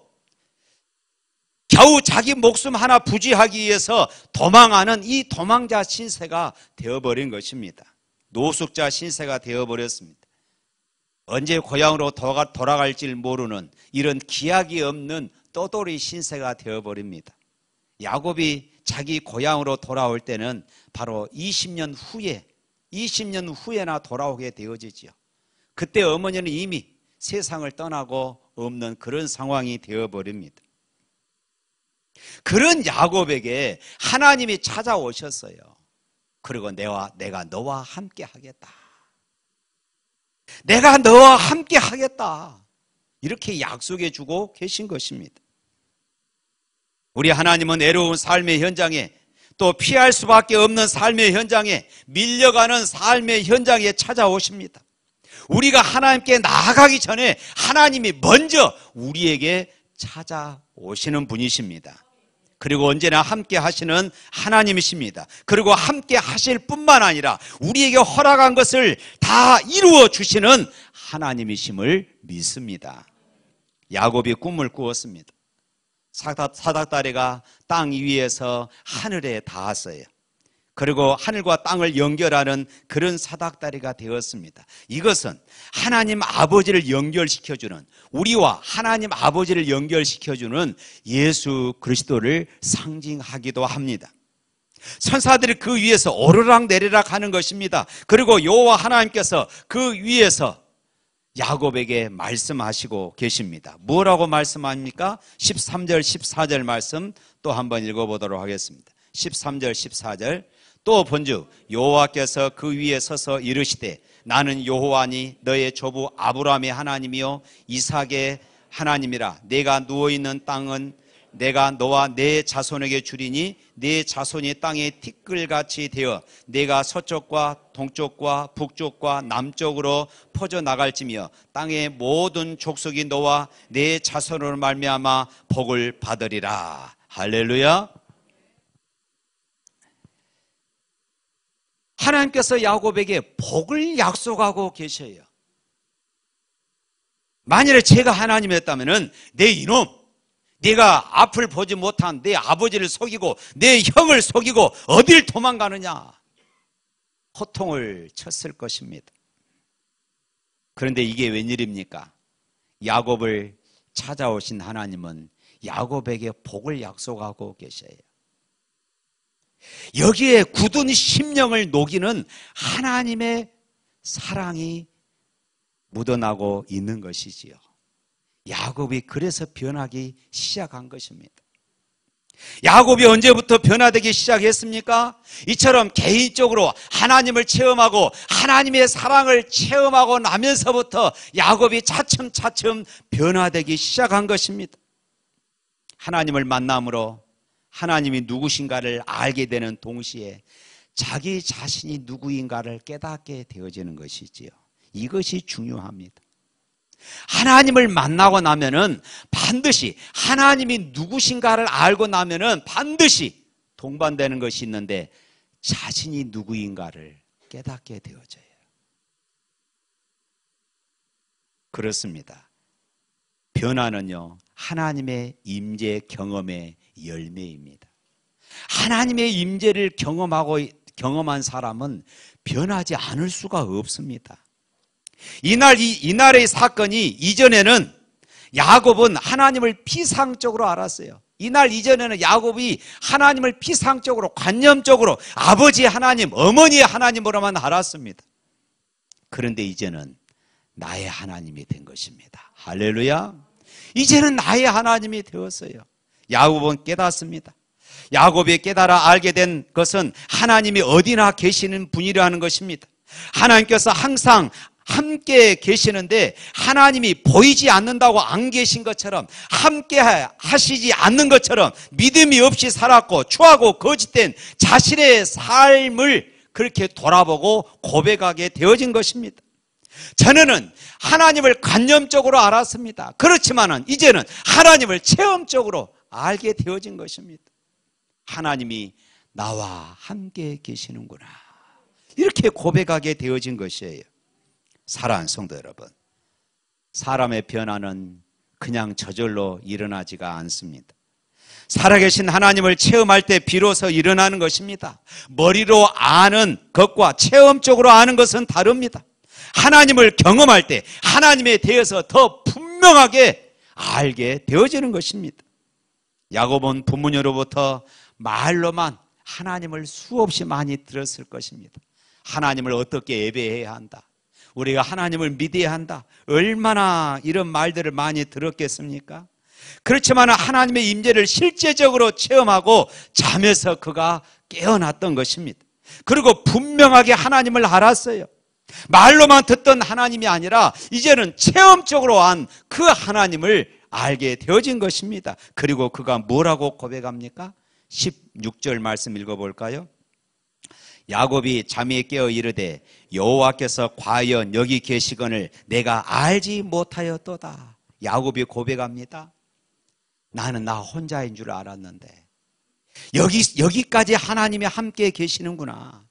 겨우 자기 목숨 하나 부지하기 위해서 도망하는 이 도망자 신세가 되어버린 것입니다. 노숙자 신세가 되어버렸습니다. 언제 고향으로 돌아갈지 모르는 이런 기약이 없는 떠돌이 신세가 되어버립니다. 야곱이 자기 고향으로 돌아올 때는 바로 20년 후에나 돌아오게 되어지지요. 그때 어머니는 이미 세상을 떠나고 없는 그런 상황이 되어버립니다. 그런 야곱에게 하나님이 찾아오셨어요. 그리고 내가 너와 함께 하겠다. 내가 너와 함께 하겠다. 이렇게 약속해 주고 계신 것입니다. 우리 하나님은 애로운 삶의 현장에 또 피할 수밖에 없는 삶의 현장에 밀려가는 삶의 현장에 찾아오십니다. 우리가 하나님께 나아가기 전에 하나님이 먼저 우리에게 찾아오시는 분이십니다. 그리고 언제나 함께 하시는 하나님이십니다. 그리고 함께 하실 뿐만 아니라 우리에게 허락한 것을 다 이루어 주시는 하나님이심을 믿습니다. 야곱이 꿈을 꾸었습니다. 사닥다리가 땅 위에서 하늘에 닿았어요. 그리고 하늘과 땅을 연결하는 그런 사닥다리가 되었습니다. 이것은 하나님 아버지를 연결시켜주는, 우리와 하나님 아버지를 연결시켜주는 예수 그리스도를 상징하기도 합니다. 천사들이 그 위에서 오르락내리락 하는 것입니다. 그리고 여호와 하나님께서 그 위에서 야곱에게 말씀하시고 계십니다. 뭐라고 말씀합니까? 13절 14절 말씀 또 한번 읽어보도록 하겠습니다. 13절 14절 또 본즉 여호와께서 그 위에 서서 이르시되 나는 여호와니 너의 조부 아브라함의 하나님이요 이삭의 하나님이라. 내가 누워있는 땅은 내가 너와 내 자손에게 주리니 내 자손이 땅의 티끌같이 되어 내가 서쪽과 동쪽과 북쪽과 남쪽으로 퍼져나갈지며 땅의 모든 족속이 너와 내 자손으로 말미암아 복을 받으리라. 할렐루야. 하나님께서 야곱에게 복을 약속하고 계셔요. 만일에 제가 하나님이었다면 내 이놈, 네가 앞을 보지 못한 내 아버지를 속이고 내 형을 속이고 어딜 도망가느냐, 호통을 쳤을 것입니다. 그런데 이게 웬일입니까? 야곱을 찾아오신 하나님은 야곱에게 복을 약속하고 계셔요. 여기에 굳은 심령을 녹이는 하나님의 사랑이 묻어나고 있는 것이지요. 야곱이 그래서 변하기 시작한 것입니다. 야곱이 언제부터 변화되기 시작했습니까? 이처럼 개인적으로 하나님을 체험하고 하나님의 사랑을 체험하고 나면서부터 야곱이 차츰차츰 변화되기 시작한 것입니다. 하나님을 만남으로 하나님이 누구신가를 알게 되는 동시에 자기 자신이 누구인가를 깨닫게 되어지는 것이지요. 이것이 중요합니다. 하나님을 만나고 나면은 반드시 하나님이 누구신가를 알고 나면은 반드시 동반되는 것이 있는데 자신이 누구인가를 깨닫게 되어져요. 그렇습니다. 변화는요, 하나님의 임재 경험의 열매입니다. 하나님의 임재를 경험한 사람은 변하지 않을 수가 없습니다. 이날의 사건이 이전에는 야곱은 하나님을 피상적으로 알았어요. 이날 이전에는 야곱이 하나님을 피상적으로, 관념적으로 아버지 하나님, 어머니의 하나님으로만 알았습니다. 그런데 이제는 나의 하나님이 된 것입니다. 할렐루야. 이제는 나의 하나님이 되었어요. 야곱은 깨닫습니다. 야곱이 깨달아 알게 된 것은 하나님이 어디나 계시는 분이라는 것입니다. 하나님께서 항상 함께 계시는데 하나님이 보이지 않는다고 안 계신 것처럼, 함께 하시지 않는 것처럼 믿음이 없이 살았고 추하고 거짓된 자신의 삶을 그렇게 돌아보고 고백하게 되어진 것입니다. 전에는 하나님을 관념적으로 알았습니다. 그렇지만은 이제는 하나님을 체험적으로 알게 되어진 것입니다. 하나님이 나와 함께 계시는구나, 이렇게 고백하게 되어진 것이에요. 사랑하는 성도 여러분, 사람의 변화는 그냥 저절로 일어나지가 않습니다. 살아계신 하나님을 체험할 때 비로소 일어나는 것입니다. 머리로 아는 것과 체험적으로 아는 것은 다릅니다. 하나님을 경험할 때 하나님에 대해서 더 분명하게 알게 되어지는 것입니다. 야곱은 부모님으로부터 말로만 하나님을 수없이 많이 들었을 것입니다. 하나님을 어떻게 예배해야 한다, 우리가 하나님을 믿어야 한다, 얼마나 이런 말들을 많이 들었겠습니까? 그렇지만 하나님의 임재를 실제적으로 체험하고 잠에서 그가 깨어났던 것입니다. 그리고 분명하게 하나님을 알았어요. 말로만 듣던 하나님이 아니라 이제는 체험적으로 한 그 하나님을 알게 되어진 것입니다. 그리고 그가 뭐라고 고백합니까? 16절 말씀 읽어볼까요? 야곱이 잠에 깨어 이르되 여호와께서 과연 여기 계시거늘 내가 알지 못하였도다. 야곱이 고백합니다. 나는 나 혼자인 줄 알았는데 여기까지 하나님이 함께 계시는구나.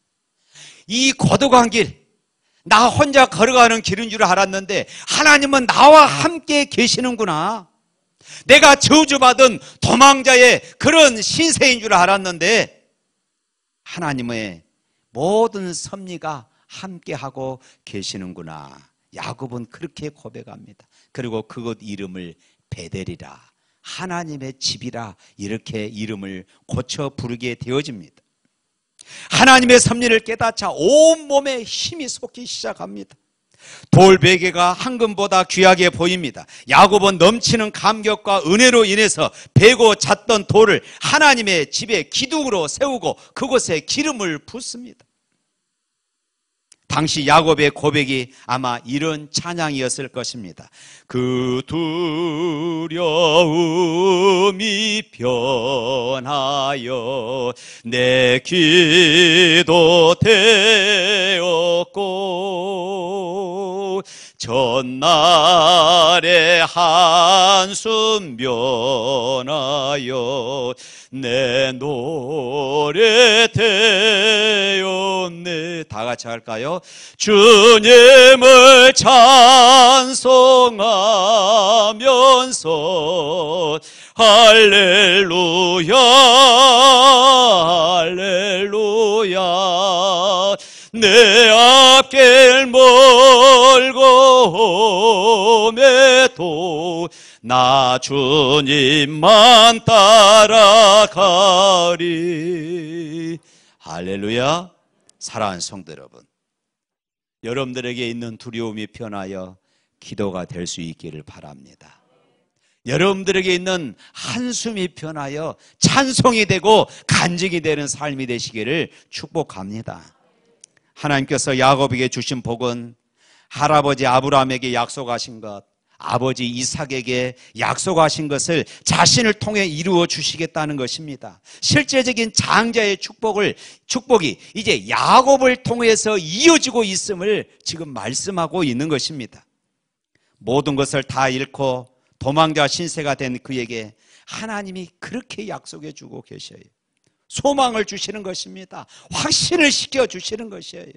이 고독한 길, 나 혼자 걸어가는 길인 줄 알았는데 하나님은 나와 함께 계시는구나. 내가 저주받은 도망자의 그런 신세인 줄 알았는데 하나님의 모든 섭리가 함께하고 계시는구나. 야곱은 그렇게 고백합니다. 그리고 그곳 이름을 베델이라, 하나님의 집이라, 이렇게 이름을 고쳐 부르게 되어집니다. 하나님의 섭리를 깨닫자 온몸에 힘이 솟기 시작합니다. 돌베개가 황금보다 귀하게 보입니다. 야곱은 넘치는 감격과 은혜로 인해서 베고 잤던 돌을 하나님의 집에 기둥으로 세우고 그곳에 기름을 붓습니다. 당시 야곱의 고백이 아마 이런 찬양이었을 것입니다. 그 두려움이 변하여 내 기도 되었고 전날의 한숨 변하여 내 노래 되었네. 다 같이 할까요? 주님을 찬송하면서 할렐루야 할렐루야 내 앞길 멀고 매도 나 주님만 따라가리. 할렐루야. 사랑하는 성도 여러분, 여러분들에게 있는 두려움이 변하여 기도가 될 수 있기를 바랍니다. 여러분들에게 있는 한숨이 변하여 찬송이 되고 간증이 되는 삶이 되시기를 축복합니다. 하나님께서 야곱에게 주신 복은 할아버지 아브라함에게 약속하신 것, 아버지 이삭에게 약속하신 것을 자신을 통해 이루어 주시겠다는 것입니다. 실제적인 장자의 축복이 이제 야곱을 통해서 이어지고 있음을 지금 말씀하고 있는 것입니다. 모든 것을 다 잃고 도망자 신세가 된 그에게 하나님이 그렇게 약속해 주고 계셔요. 소망을 주시는 것입니다. 확신을 시켜주시는 것이에요.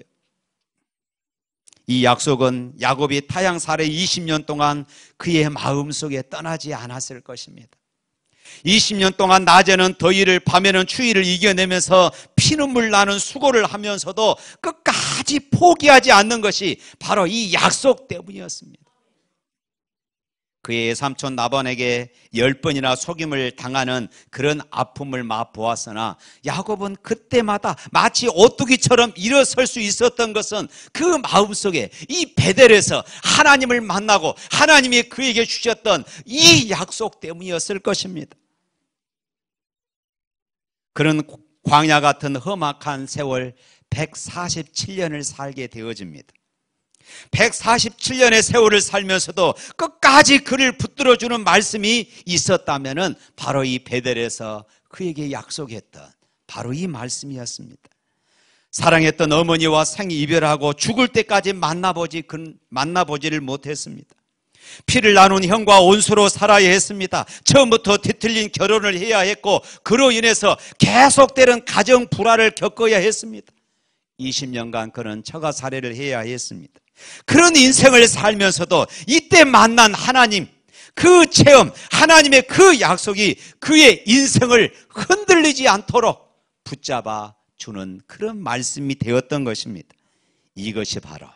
이 약속은 야곱이 타향살에 20년 동안 그의 마음속에 떠나지 않았을 것입니다. 20년 동안 낮에는 더위를 밤에는 추위를 이겨내면서 피눈물 나는 수고를 하면서도 끝까지 포기하지 않는 것이 바로 이 약속 때문이었습니다. 그의 삼촌 라반에게 10번이나 속임을 당하는 그런 아픔을 맛보았으나 야곱은 그때마다 마치 오뚜기처럼 일어설 수 있었던 것은 그 마음속에 이 베델에서 하나님을 만나고 하나님이 그에게 주셨던 이 약속 때문이었을 것입니다. 그런 광야 같은 험악한 세월 147년을 살게 되어집니다. 147년의 세월을 살면서도 끝까지 그를 붙들어주는 말씀이 있었다면 바로 이 베델에서 그에게 약속했던 바로 이 말씀이었습니다. 사랑했던 어머니와 생이별하고 죽을 때까지 만나보지를 못했습니다. 피를 나눈 형과 온수로 살아야 했습니다. 처음부터 뒤틀린 결혼을 해야 했고 그로 인해서 계속되는 가정 불화를 겪어야 했습니다. 20년간 그는 처가살해를 해야 했습니다. 그런 인생을 살면서도 이때 만난 하나님, 그 체험, 하나님의 그 약속이 그의 인생을 흔들리지 않도록 붙잡아 주는 그런 말씀이 되었던 것입니다. 이것이 바로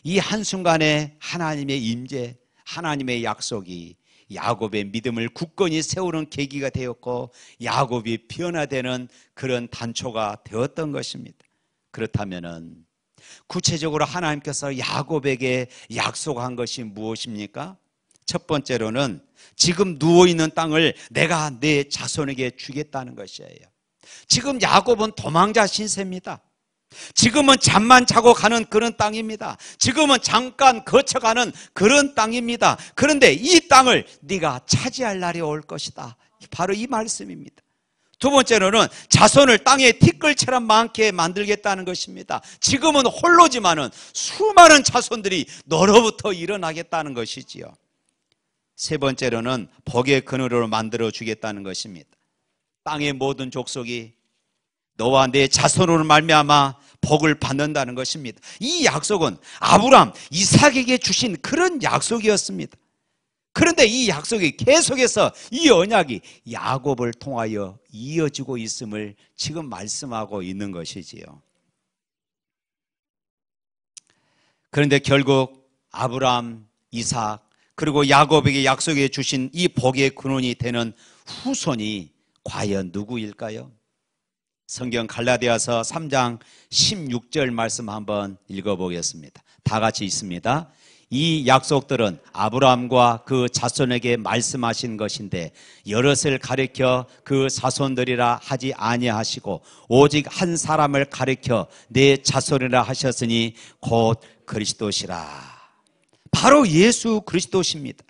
이 한순간에 하나님의 임재, 하나님의 약속이 야곱의 믿음을 굳건히 세우는 계기가 되었고 야곱이 변화되는 그런 단초가 되었던 것입니다. 그렇다면은 구체적으로 하나님께서 야곱에게 약속한 것이 무엇입니까? 첫 번째로는 지금 누워있는 땅을 내가 내 자손에게 주겠다는 것이에요. 지금 야곱은 도망자 신세입니다. 지금은 잠만 자고 가는 그런 땅입니다. 지금은 잠깐 거쳐가는 그런 땅입니다. 그런데 이 땅을 네가 차지할 날이 올 것이다. 바로 이 말씀입니다. 두 번째로는 자손을 땅에 티끌처럼 많게 만들겠다는 것입니다. 지금은 홀로지만은 수많은 자손들이 너로부터 일어나겠다는 것이지요. 세 번째로는 복의 그늘으로 만들어 주겠다는 것입니다. 땅의 모든 족속이 너와 내 자손으로 말미암아 복을 받는다는 것입니다. 이 약속은 아브라함, 이삭에게 주신 그런 약속이었습니다. 그런데 이 약속이 계속해서 이 언약이 야곱을 통하여 이어지고 있음을 지금 말씀하고 있는 것이지요. 그런데 결국 아브라함, 이삭 그리고 야곱에게 약속해 주신 이 복의 근원이 되는 후손이 과연 누구일까요? 성경 갈라디아서 3장 16절 말씀 한번 읽어보겠습니다. 다 같이 있습니다. 이 약속들은 아브라함과 그 자손에게 말씀하신 것인데 여럿을 가리켜 그 자손들이라 하지 아니하시고 오직 한 사람을 가리켜 내 자손이라 하셨으니 곧 그리스도시라. 바로 예수 그리스도십니다.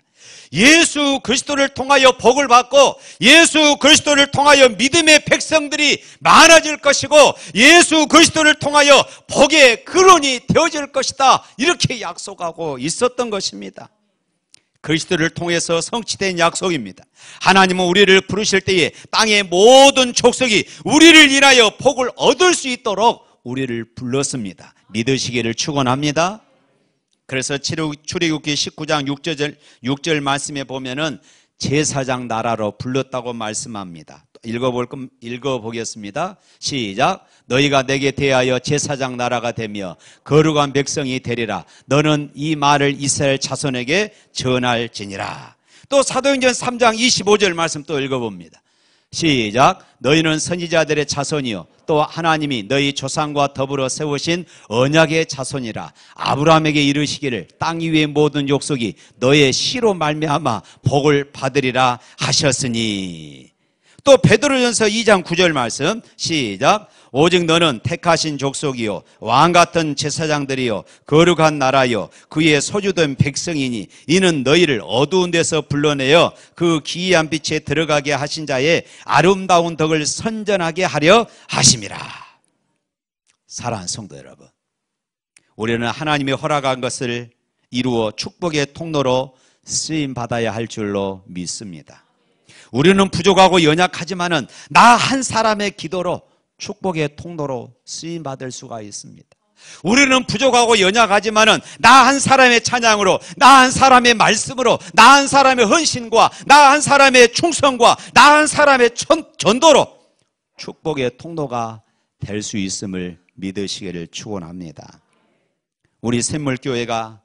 예수 그리스도를 통하여 복을 받고 예수 그리스도를 통하여 믿음의 백성들이 많아질 것이고 예수 그리스도를 통하여 복의 근원이 되어질 것이다. 이렇게 약속하고 있었던 것입니다. 그리스도를 통해서 성취된 약속입니다. 하나님은 우리를 부르실 때에 땅의 모든 족속이 우리를 인하여 복을 얻을 수 있도록 우리를 불렀습니다. 믿으시기를 축원합니다. 그래서 출애굽기 19장 6절 말씀에 보면은 제사장 나라로 불렀다고 말씀합니다. 읽어보겠습니다. 시작. 너희가 내게 대하여 제사장 나라가 되며 거룩한 백성이 되리라. 너는 이 말을 이스라엘 자손에게 전할지니라. 또 사도행전 3장 25절 말씀 또 읽어봅니다. 시작. 너희는 선지자들의 자손이요 또 하나님이 너희 조상과 더불어 세우신 언약의 자손이라. 아브라함에게 이르시기를 땅 위의 모든 족속이 너의 씨로 말미암아 복을 받으리라 하셨으니. 또 베드로전서 2장 9절 말씀 시작. 오직 너는 택하신 족속이요 왕같은 제사장들이요 거룩한 나라요 그의 소유된 백성이니 이는 너희를 어두운 데서 불러내어 그 기이한 빛에 들어가게 하신 자의 아름다운 덕을 선전하게 하려 하심이라. 사랑하는 성도 여러분, 우리는 하나님이 허락한 것을 이루어 축복의 통로로 쓰임받아야 할 줄로 믿습니다. 우리는 부족하고 연약하지만은 나 한 사람의 기도로 축복의 통로로 쓰임받을 수가 있습니다. 우리는 부족하고 연약하지만은 나 한 사람의 찬양으로, 나 한 사람의 말씀으로, 나 한 사람의 헌신과, 나 한 사람의 충성과, 나 한 사람의 전도로 축복의 통로가 될 수 있음을 믿으시기를 축원합니다. 우리 샘물교회가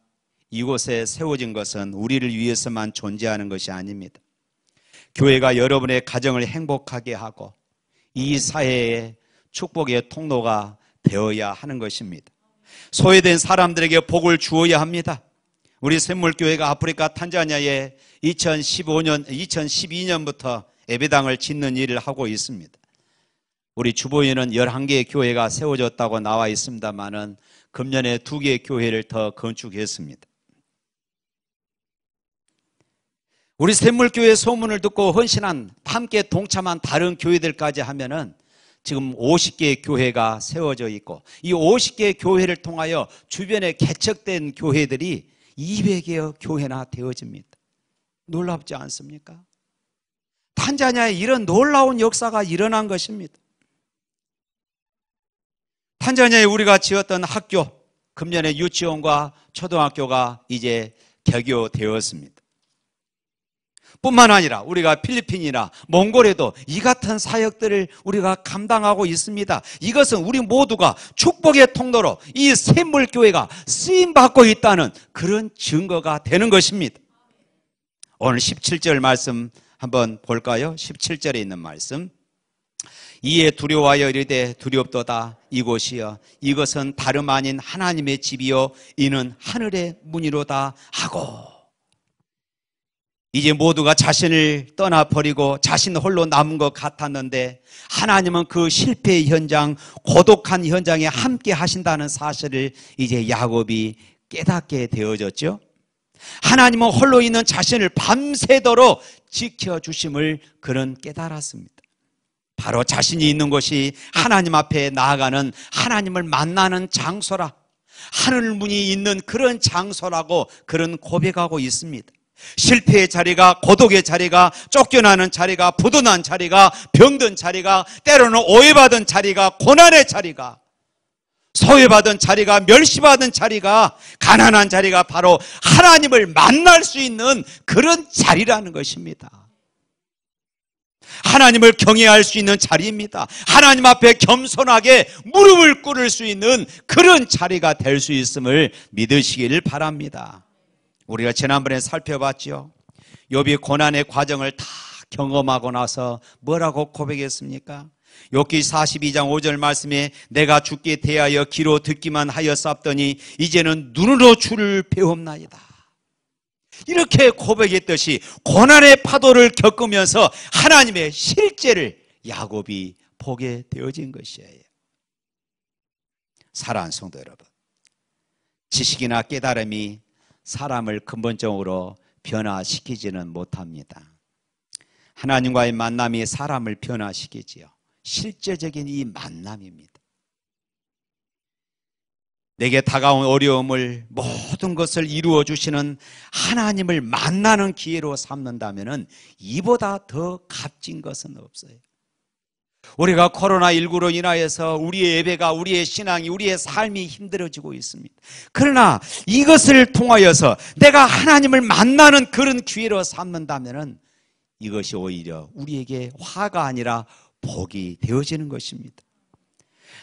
이곳에 세워진 것은 우리를 위해서만 존재하는 것이 아닙니다. 교회가 여러분의 가정을 행복하게 하고 이 사회에 축복의 통로가 되어야 하는 것입니다. 소외된 사람들에게 복을 주어야 합니다. 우리 샘물교회가 아프리카 탄자니아에 2012년부터 예배당을 짓는 일을 하고 있습니다. 우리 주보에는 11개의 교회가 세워졌다고 나와 있습니다만은 금년에 2개의 교회를 더 건축했습니다. 우리 샘물교회 소문을 듣고 헌신한, 함께 동참한 다른 교회들까지 하면은 지금 50개의 교회가 세워져 있고 이 50개의 교회를 통하여 주변에 개척된 교회들이 200여 교회나 되어집니다. 놀랍지 않습니까? 탄자니아에 이런 놀라운 역사가 일어난 것입니다. 탄자니아에 우리가 지었던 학교, 금년에 유치원과 초등학교가 이제 개교되었습니다. 뿐만 아니라 우리가 필리핀이나 몽골에도 이 같은 사역들을 우리가 감당하고 있습니다. 이것은 우리 모두가 축복의 통로로 이 샘물교회가 쓰임받고 있다는 그런 증거가 되는 것입니다. 오늘 17절 말씀 한번 볼까요? 17절에 있는 말씀. 이에 두려워하여 이르되 두렵도다 이곳이여 이것은 다름 아닌 하나님의 집이요 이는 하늘의 문이로다 하고. 이제 모두가 자신을 떠나버리고 자신 홀로 남은 것 같았는데 하나님은 그 실패의 현장, 고독한 현장에 함께 하신다는 사실을 이제 야곱이 깨닫게 되어졌죠. 하나님은 홀로 있는 자신을 밤새도록 지켜주심을 그는 깨달았습니다. 바로 자신이 있는 곳이 하나님 앞에 나아가는, 하나님을 만나는 장소라, 하늘문이 있는 그런 장소라고 그는 고백하고 있습니다. 실패의 자리가, 고독의 자리가, 쫓겨나는 자리가, 부도난 자리가, 병든 자리가, 때로는 오해받은 자리가, 고난의 자리가, 소외받은 자리가, 멸시받은 자리가, 가난한 자리가 바로 하나님을 만날 수 있는 그런 자리라는 것입니다. 하나님을 경외할 수 있는 자리입니다. 하나님 앞에 겸손하게 무릎을 꿇을 수 있는 그런 자리가 될 수 있음을 믿으시기를 바랍니다. 우리가 지난번에 살펴봤죠. 욥이 고난의 과정을 다 경험하고 나서 뭐라고 고백했습니까? 욥기 42장 5절 말씀에 내가 주께 대하여 귀로 듣기만 하였사옵더니 이제는 눈으로 주를 배웁나이다. 이렇게 고백했듯이 고난의 파도를 겪으면서 하나님의 실제를 야곱이 보게 되어진 것이에요. 사랑하는 성도 여러분, 지식이나 깨달음이 사람을 근본적으로 변화시키지는 못합니다. 하나님과의 만남이 사람을 변화시키지요. 실제적인 이 만남입니다. 내게 다가온 어려움을 모든 것을 이루어 주시는 하나님을 만나는 기회로 삼는다면 이보다 더 값진 것은 없어요. 우리가 코로나19로 인하여서 우리의 예배가, 우리의 신앙이, 우리의 삶이 힘들어지고 있습니다. 그러나 이것을 통하여서 내가 하나님을 만나는 그런 기회로 삼는다면 이것이 오히려 우리에게 화가 아니라 복이 되어지는 것입니다.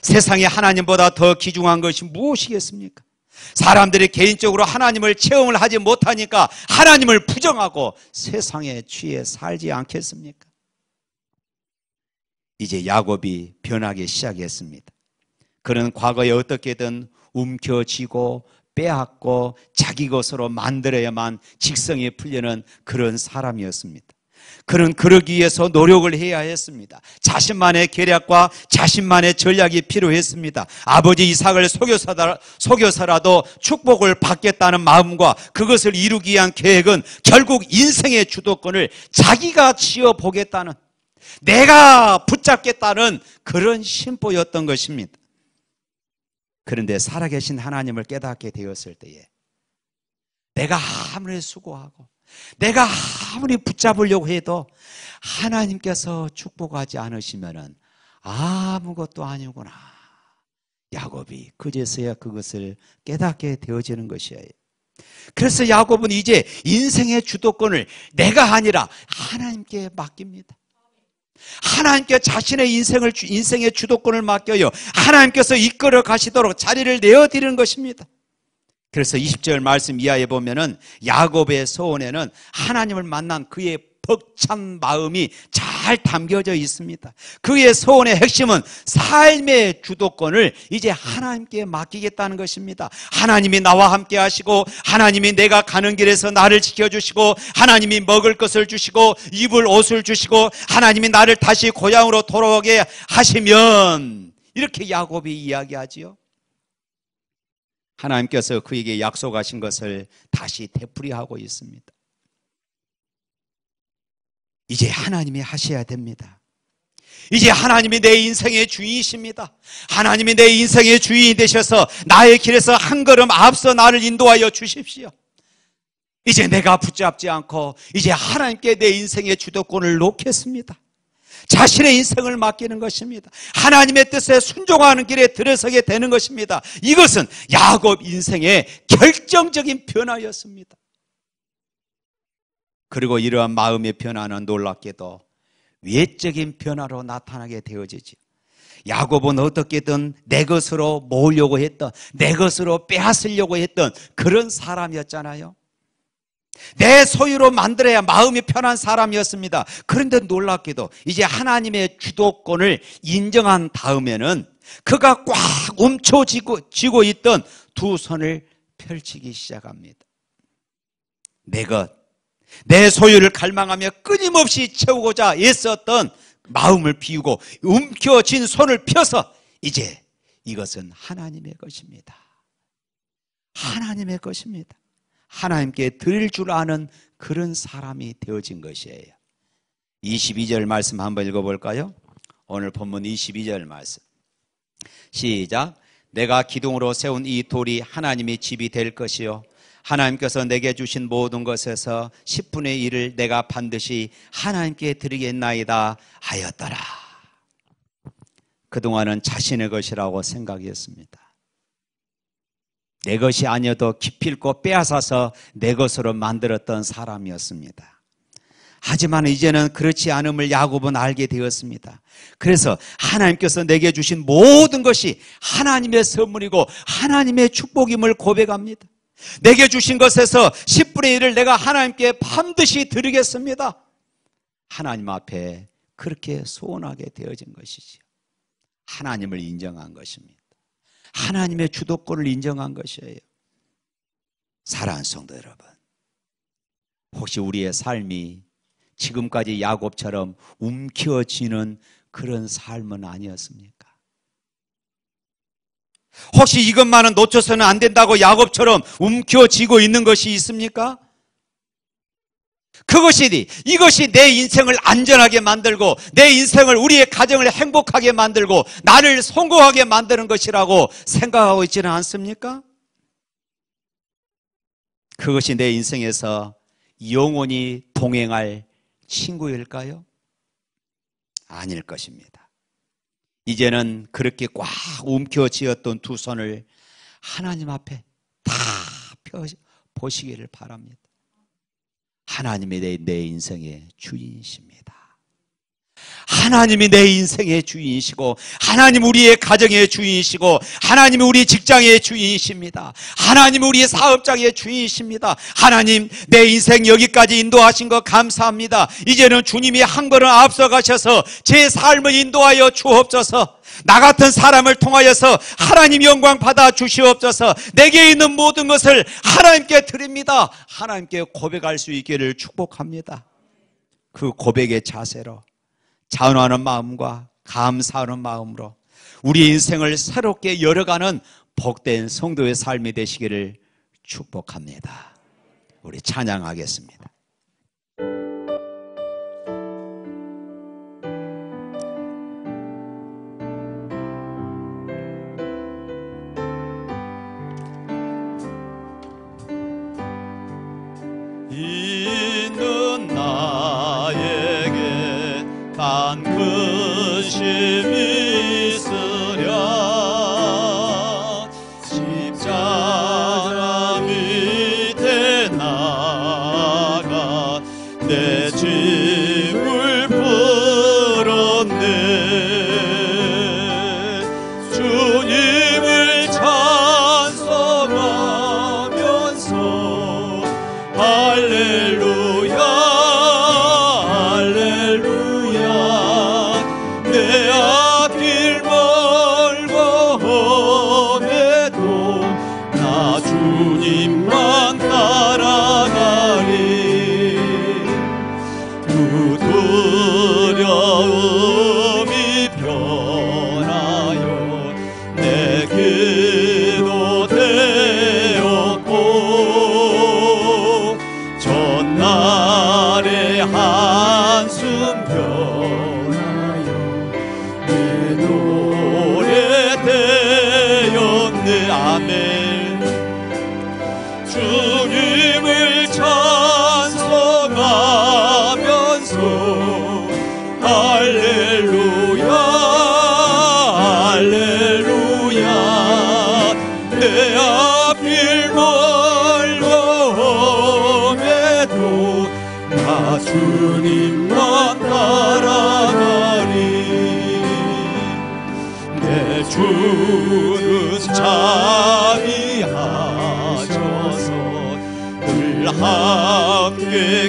세상에 하나님보다 더 귀중한 것이 무엇이겠습니까? 사람들이 개인적으로 하나님을 체험을 하지 못하니까 하나님을 부정하고 세상에 취해 살지 않겠습니까? 이제 야곱이 변하기 시작했습니다. 그는 과거에 어떻게든 움켜쥐고 빼앗고 자기 것으로 만들어야만 직성이 풀리는 그런 사람이었습니다. 그는 그러기 위해서 노력을 해야 했습니다. 자신만의 계략과 자신만의 전략이 필요했습니다. 아버지 이삭을 속여서라도 축복을 받겠다는 마음과 그것을 이루기 위한 계획은 결국 인생의 주도권을 자기가 쥐어보겠다는, 내가 붙잡겠다는 그런 심보였던 것입니다. 그런데 살아계신 하나님을 깨닫게 되었을 때에 내가 아무리 수고하고 내가 아무리 붙잡으려고 해도 하나님께서 축복하지 않으시면 아무것도 아니구나. 야곱이 그제서야 그것을 깨닫게 되어지는 것이에요. 그래서 야곱은 이제 인생의 주도권을 내가 아니라 하나님께 맡깁니다. 하나님께 자신의 인생의 주도권을 맡겨요. 하나님께서 이끌어 가시도록 자리를 내어드리는 것입니다. 그래서 20절 말씀 이하에 보면은 야곱의 소원에는 하나님을 만난 그의 벅찬 마음이 잘 담겨져 있습니다. 그의 소원의 핵심은 삶의 주도권을 이제 하나님께 맡기겠다는 것입니다. 하나님이 나와 함께 하시고, 하나님이 내가 가는 길에서 나를 지켜주시고, 하나님이 먹을 것을 주시고 입을 옷을 주시고, 하나님이 나를 다시 고향으로 돌아오게 하시면, 이렇게 야곱이 이야기하지요. 하나님께서 그에게 약속하신 것을 다시 되풀이하고 있습니다. 이제 하나님이 하셔야 됩니다. 이제 하나님이 내 인생의 주인이십니다. 하나님이 내 인생의 주인이 되셔서 나의 길에서 한 걸음 앞서 나를 인도하여 주십시오. 이제 내가 붙잡지 않고 이제 하나님께 내 인생의 주도권을 놓겠습니다. 자신의 인생을 맡기는 것입니다. 하나님의 뜻에 순종하는 길에 들어서게 되는 것입니다. 이것은 야곱 인생의 결정적인 변화였습니다. 그리고 이러한 마음의 변화는 놀랍게도 외적인 변화로 나타나게 되어지죠. 야곱은 어떻게든 내 것으로 모으려고 했던, 내 것으로 빼앗으려고 했던 그런 사람이었잖아요. 내 소유로 만들어야 마음이 편한 사람이었습니다. 그런데 놀랍게도 이제 하나님의 주도권을 인정한 다음에는 그가 꽉 움켜쥐고 있던 두 손을 펼치기 시작합니다. 내 것, 내 소유를 갈망하며 끊임없이 채우고자 애썼던 마음을 비우고 움켜쥔 손을 펴서 이제 이것은 하나님의 것입니다. 하나님의 것입니다. 하나님께 드릴 줄 아는 그런 사람이 되어진 것이에요. 22절 말씀 한번 읽어볼까요? 오늘 본문 22절 말씀 시작. 내가 기둥으로 세운 이 돌이 하나님의 집이 될 것이요 하나님께서 내게 주신 모든 것에서 10분의 1을 내가 반드시 하나님께 드리겠나이다 하였더라. 그동안은 자신의 것이라고 생각했습니다. 내 것이 아니어도 기필코 빼앗아서 내 것으로 만들었던 사람이었습니다. 하지만 이제는 그렇지 않음을 야곱은 알게 되었습니다. 그래서 하나님께서 내게 주신 모든 것이 하나님의 선물이고 하나님의 축복임을 고백합니다. 내게 주신 것에서 10분의 1을 내가 하나님께 반드시 드리겠습니다. 하나님 앞에 그렇게 소원하게 되어진 것이지요. 하나님을 인정한 것입니다. 하나님의 주도권을 인정한 것이에요. 사랑하는 성도 여러분, 혹시 우리의 삶이 지금까지 야곱처럼 움켜쥐는 그런 삶은 아니었습니까? 혹시 이것만은 놓쳐서는 안 된다고 야곱처럼 움켜쥐고 있는 것이 있습니까? 이것이 내 인생을 안전하게 만들고 내 인생을, 우리의 가정을 행복하게 만들고 나를 성공하게 만드는 것이라고 생각하고 있지는 않습니까? 그것이 내 인생에서 영원히 동행할 친구일까요? 아닐 것입니다. 이제는 그렇게 꽉 움켜쥐었던 두 손을 하나님 앞에 다 펴 보시기를 바랍니다. 하나님이 내 인생의 주인이십니다. 하나님이 내 인생의 주인이시고, 하나님 우리의 가정의 주인이시고, 하나님 우리 직장의 주인이십니다. 하나님 우리 사업장의 주인이십니다. 하나님 내 인생 여기까지 인도하신 것 감사합니다. 이제는 주님이 한 걸음 앞서가셔서 제 삶을 인도하여 주옵소서. 나 같은 사람을 통하여서 하나님 영광 받아 주시옵소서. 내게 있는 모든 것을 하나님께 드립니다. 하나님께 고백할 수 있기를 축복합니다. 그 고백의 자세로, 자원하는 마음과 감사하는 마음으로 우리 인생을 새롭게 열어가는 복된 성도의 삶이 되시기를 축복합니다. 우리 찬양하겠습니다.
있는 나에게 단 근심이 있으랴 십자가 밑에 나가 내 짐을 풀었네. 주님을 찬송하면서 할렐루야 할렐루야. 내 앞길 멀고 험해도 나 주님만 따라가리. 그 두려움이 변하여 내 기도 되었고, 전날의 한숨 변하여 내 노래 되었네. 아멘. 주님을 찬송하면서 할렐루야 할렐루야. 내 앞길 멀고 험해도 나 주님만 따라가리. 내 주는 잠이 하셔서 늘 함께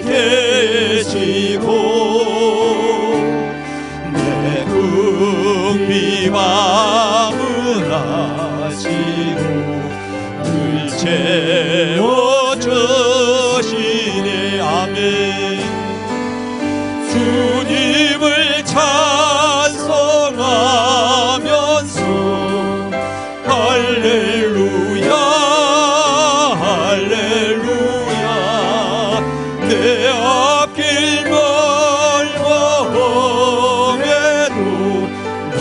계시고, 내 궁핍함을 아시고 늘 채워주시네. 아멘. 주님을 찬송하면서 할렐루야 할렐루야. 내 앞길 멀고 험해도 나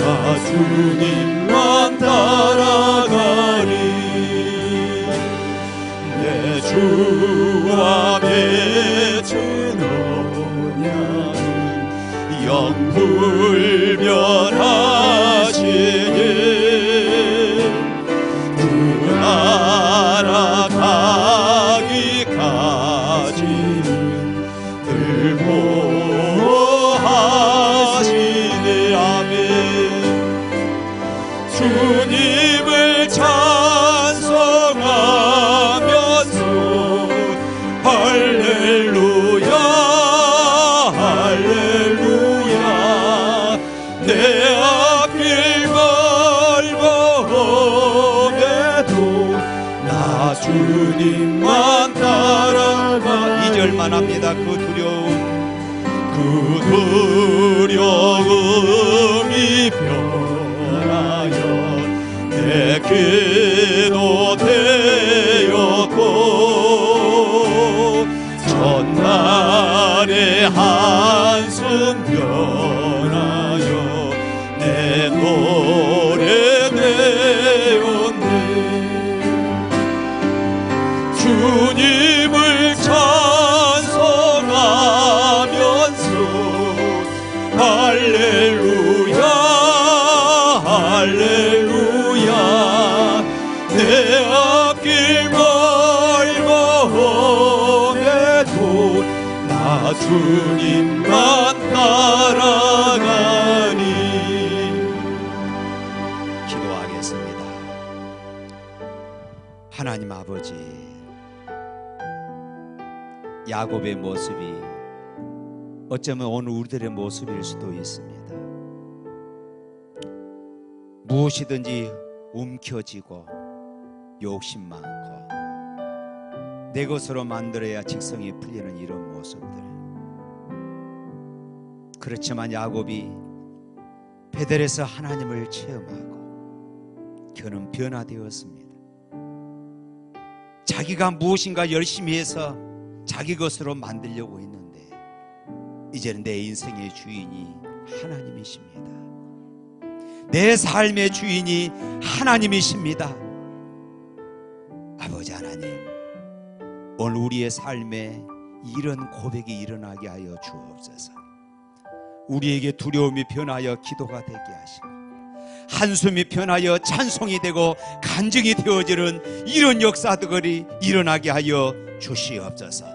주님만 따라가리. 내 주와 맺은 언약은 영불변하시니, 그 나라 가기까지는 늘 보호하시네. 아멘. 주님을 찬송하면서 할렐루야 할렐루야. 내 앞길 멀고 험해도 나 주님만 따라가. 2절만 합니다. 그 두려움이 변하여 내 기도 되었고, 전날의 한숨 변하여 내 노래 되었네. 주님을 찬송하면서 할렐루야 할렐루야. 내 앞길 멀고 험해도 나 주님만 따라가니.
기도하겠습니다. 하나님 아버지, 야곱의 모습이 어쩌면 오늘 우리들의 모습일 수도 있습니다. 무엇이든지 움켜쥐고 욕심 많고 내 것으로 만들어야 직성이 풀리는 이런 모습들. 그렇지만 야곱이 베델에서 하나님을 체험하고 그는 변화되었습니다. 자기가 무엇인가 열심히 해서 자기 것으로 만들려고 했는데 이제는 내 인생의 주인이 하나님이십니다. 내 삶의 주인이 하나님이십니다. 아버지 하나님, 오늘 우리의 삶에 이런 고백이 일어나게 하여 주옵소서. 우리에게 두려움이 변하여 기도가 되게 하시고 한숨이 변하여 찬송이 되고 간증이 되어지는 이런 역사들이 일어나게 하여 주시옵소서.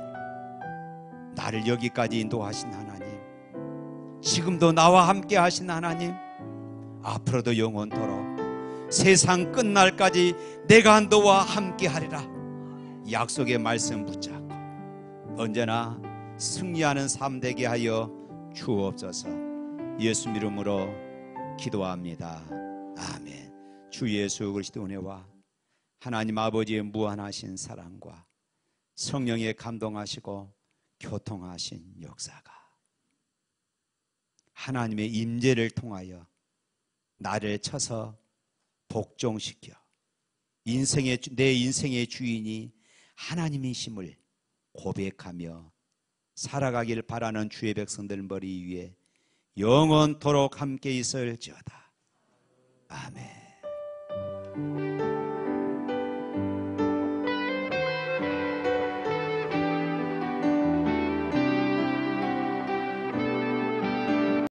나를 여기까지 인도하신 하나님, 지금도 나와 함께 하신 하나님, 앞으로도 영원토록 세상 끝날까지 내가 너와 함께 하리라 약속의 말씀 붙잡고 언제나 승리하는 삶 되게 하여 주옵소서. 예수 이름으로 기도합니다. 아멘. 주 예수 그리스도 은혜와 하나님 아버지의 무한하신 사랑과 성령의 감동하시고 교통하신 역사가 하나님의 임재를 통하여 나를 쳐서 복종시켜 내 인생의 주인이 하나님이심을 고백하며 살아가길 바라는 주의 백성들 머리 위에 영원토록 함께 있을지어다. 아멘.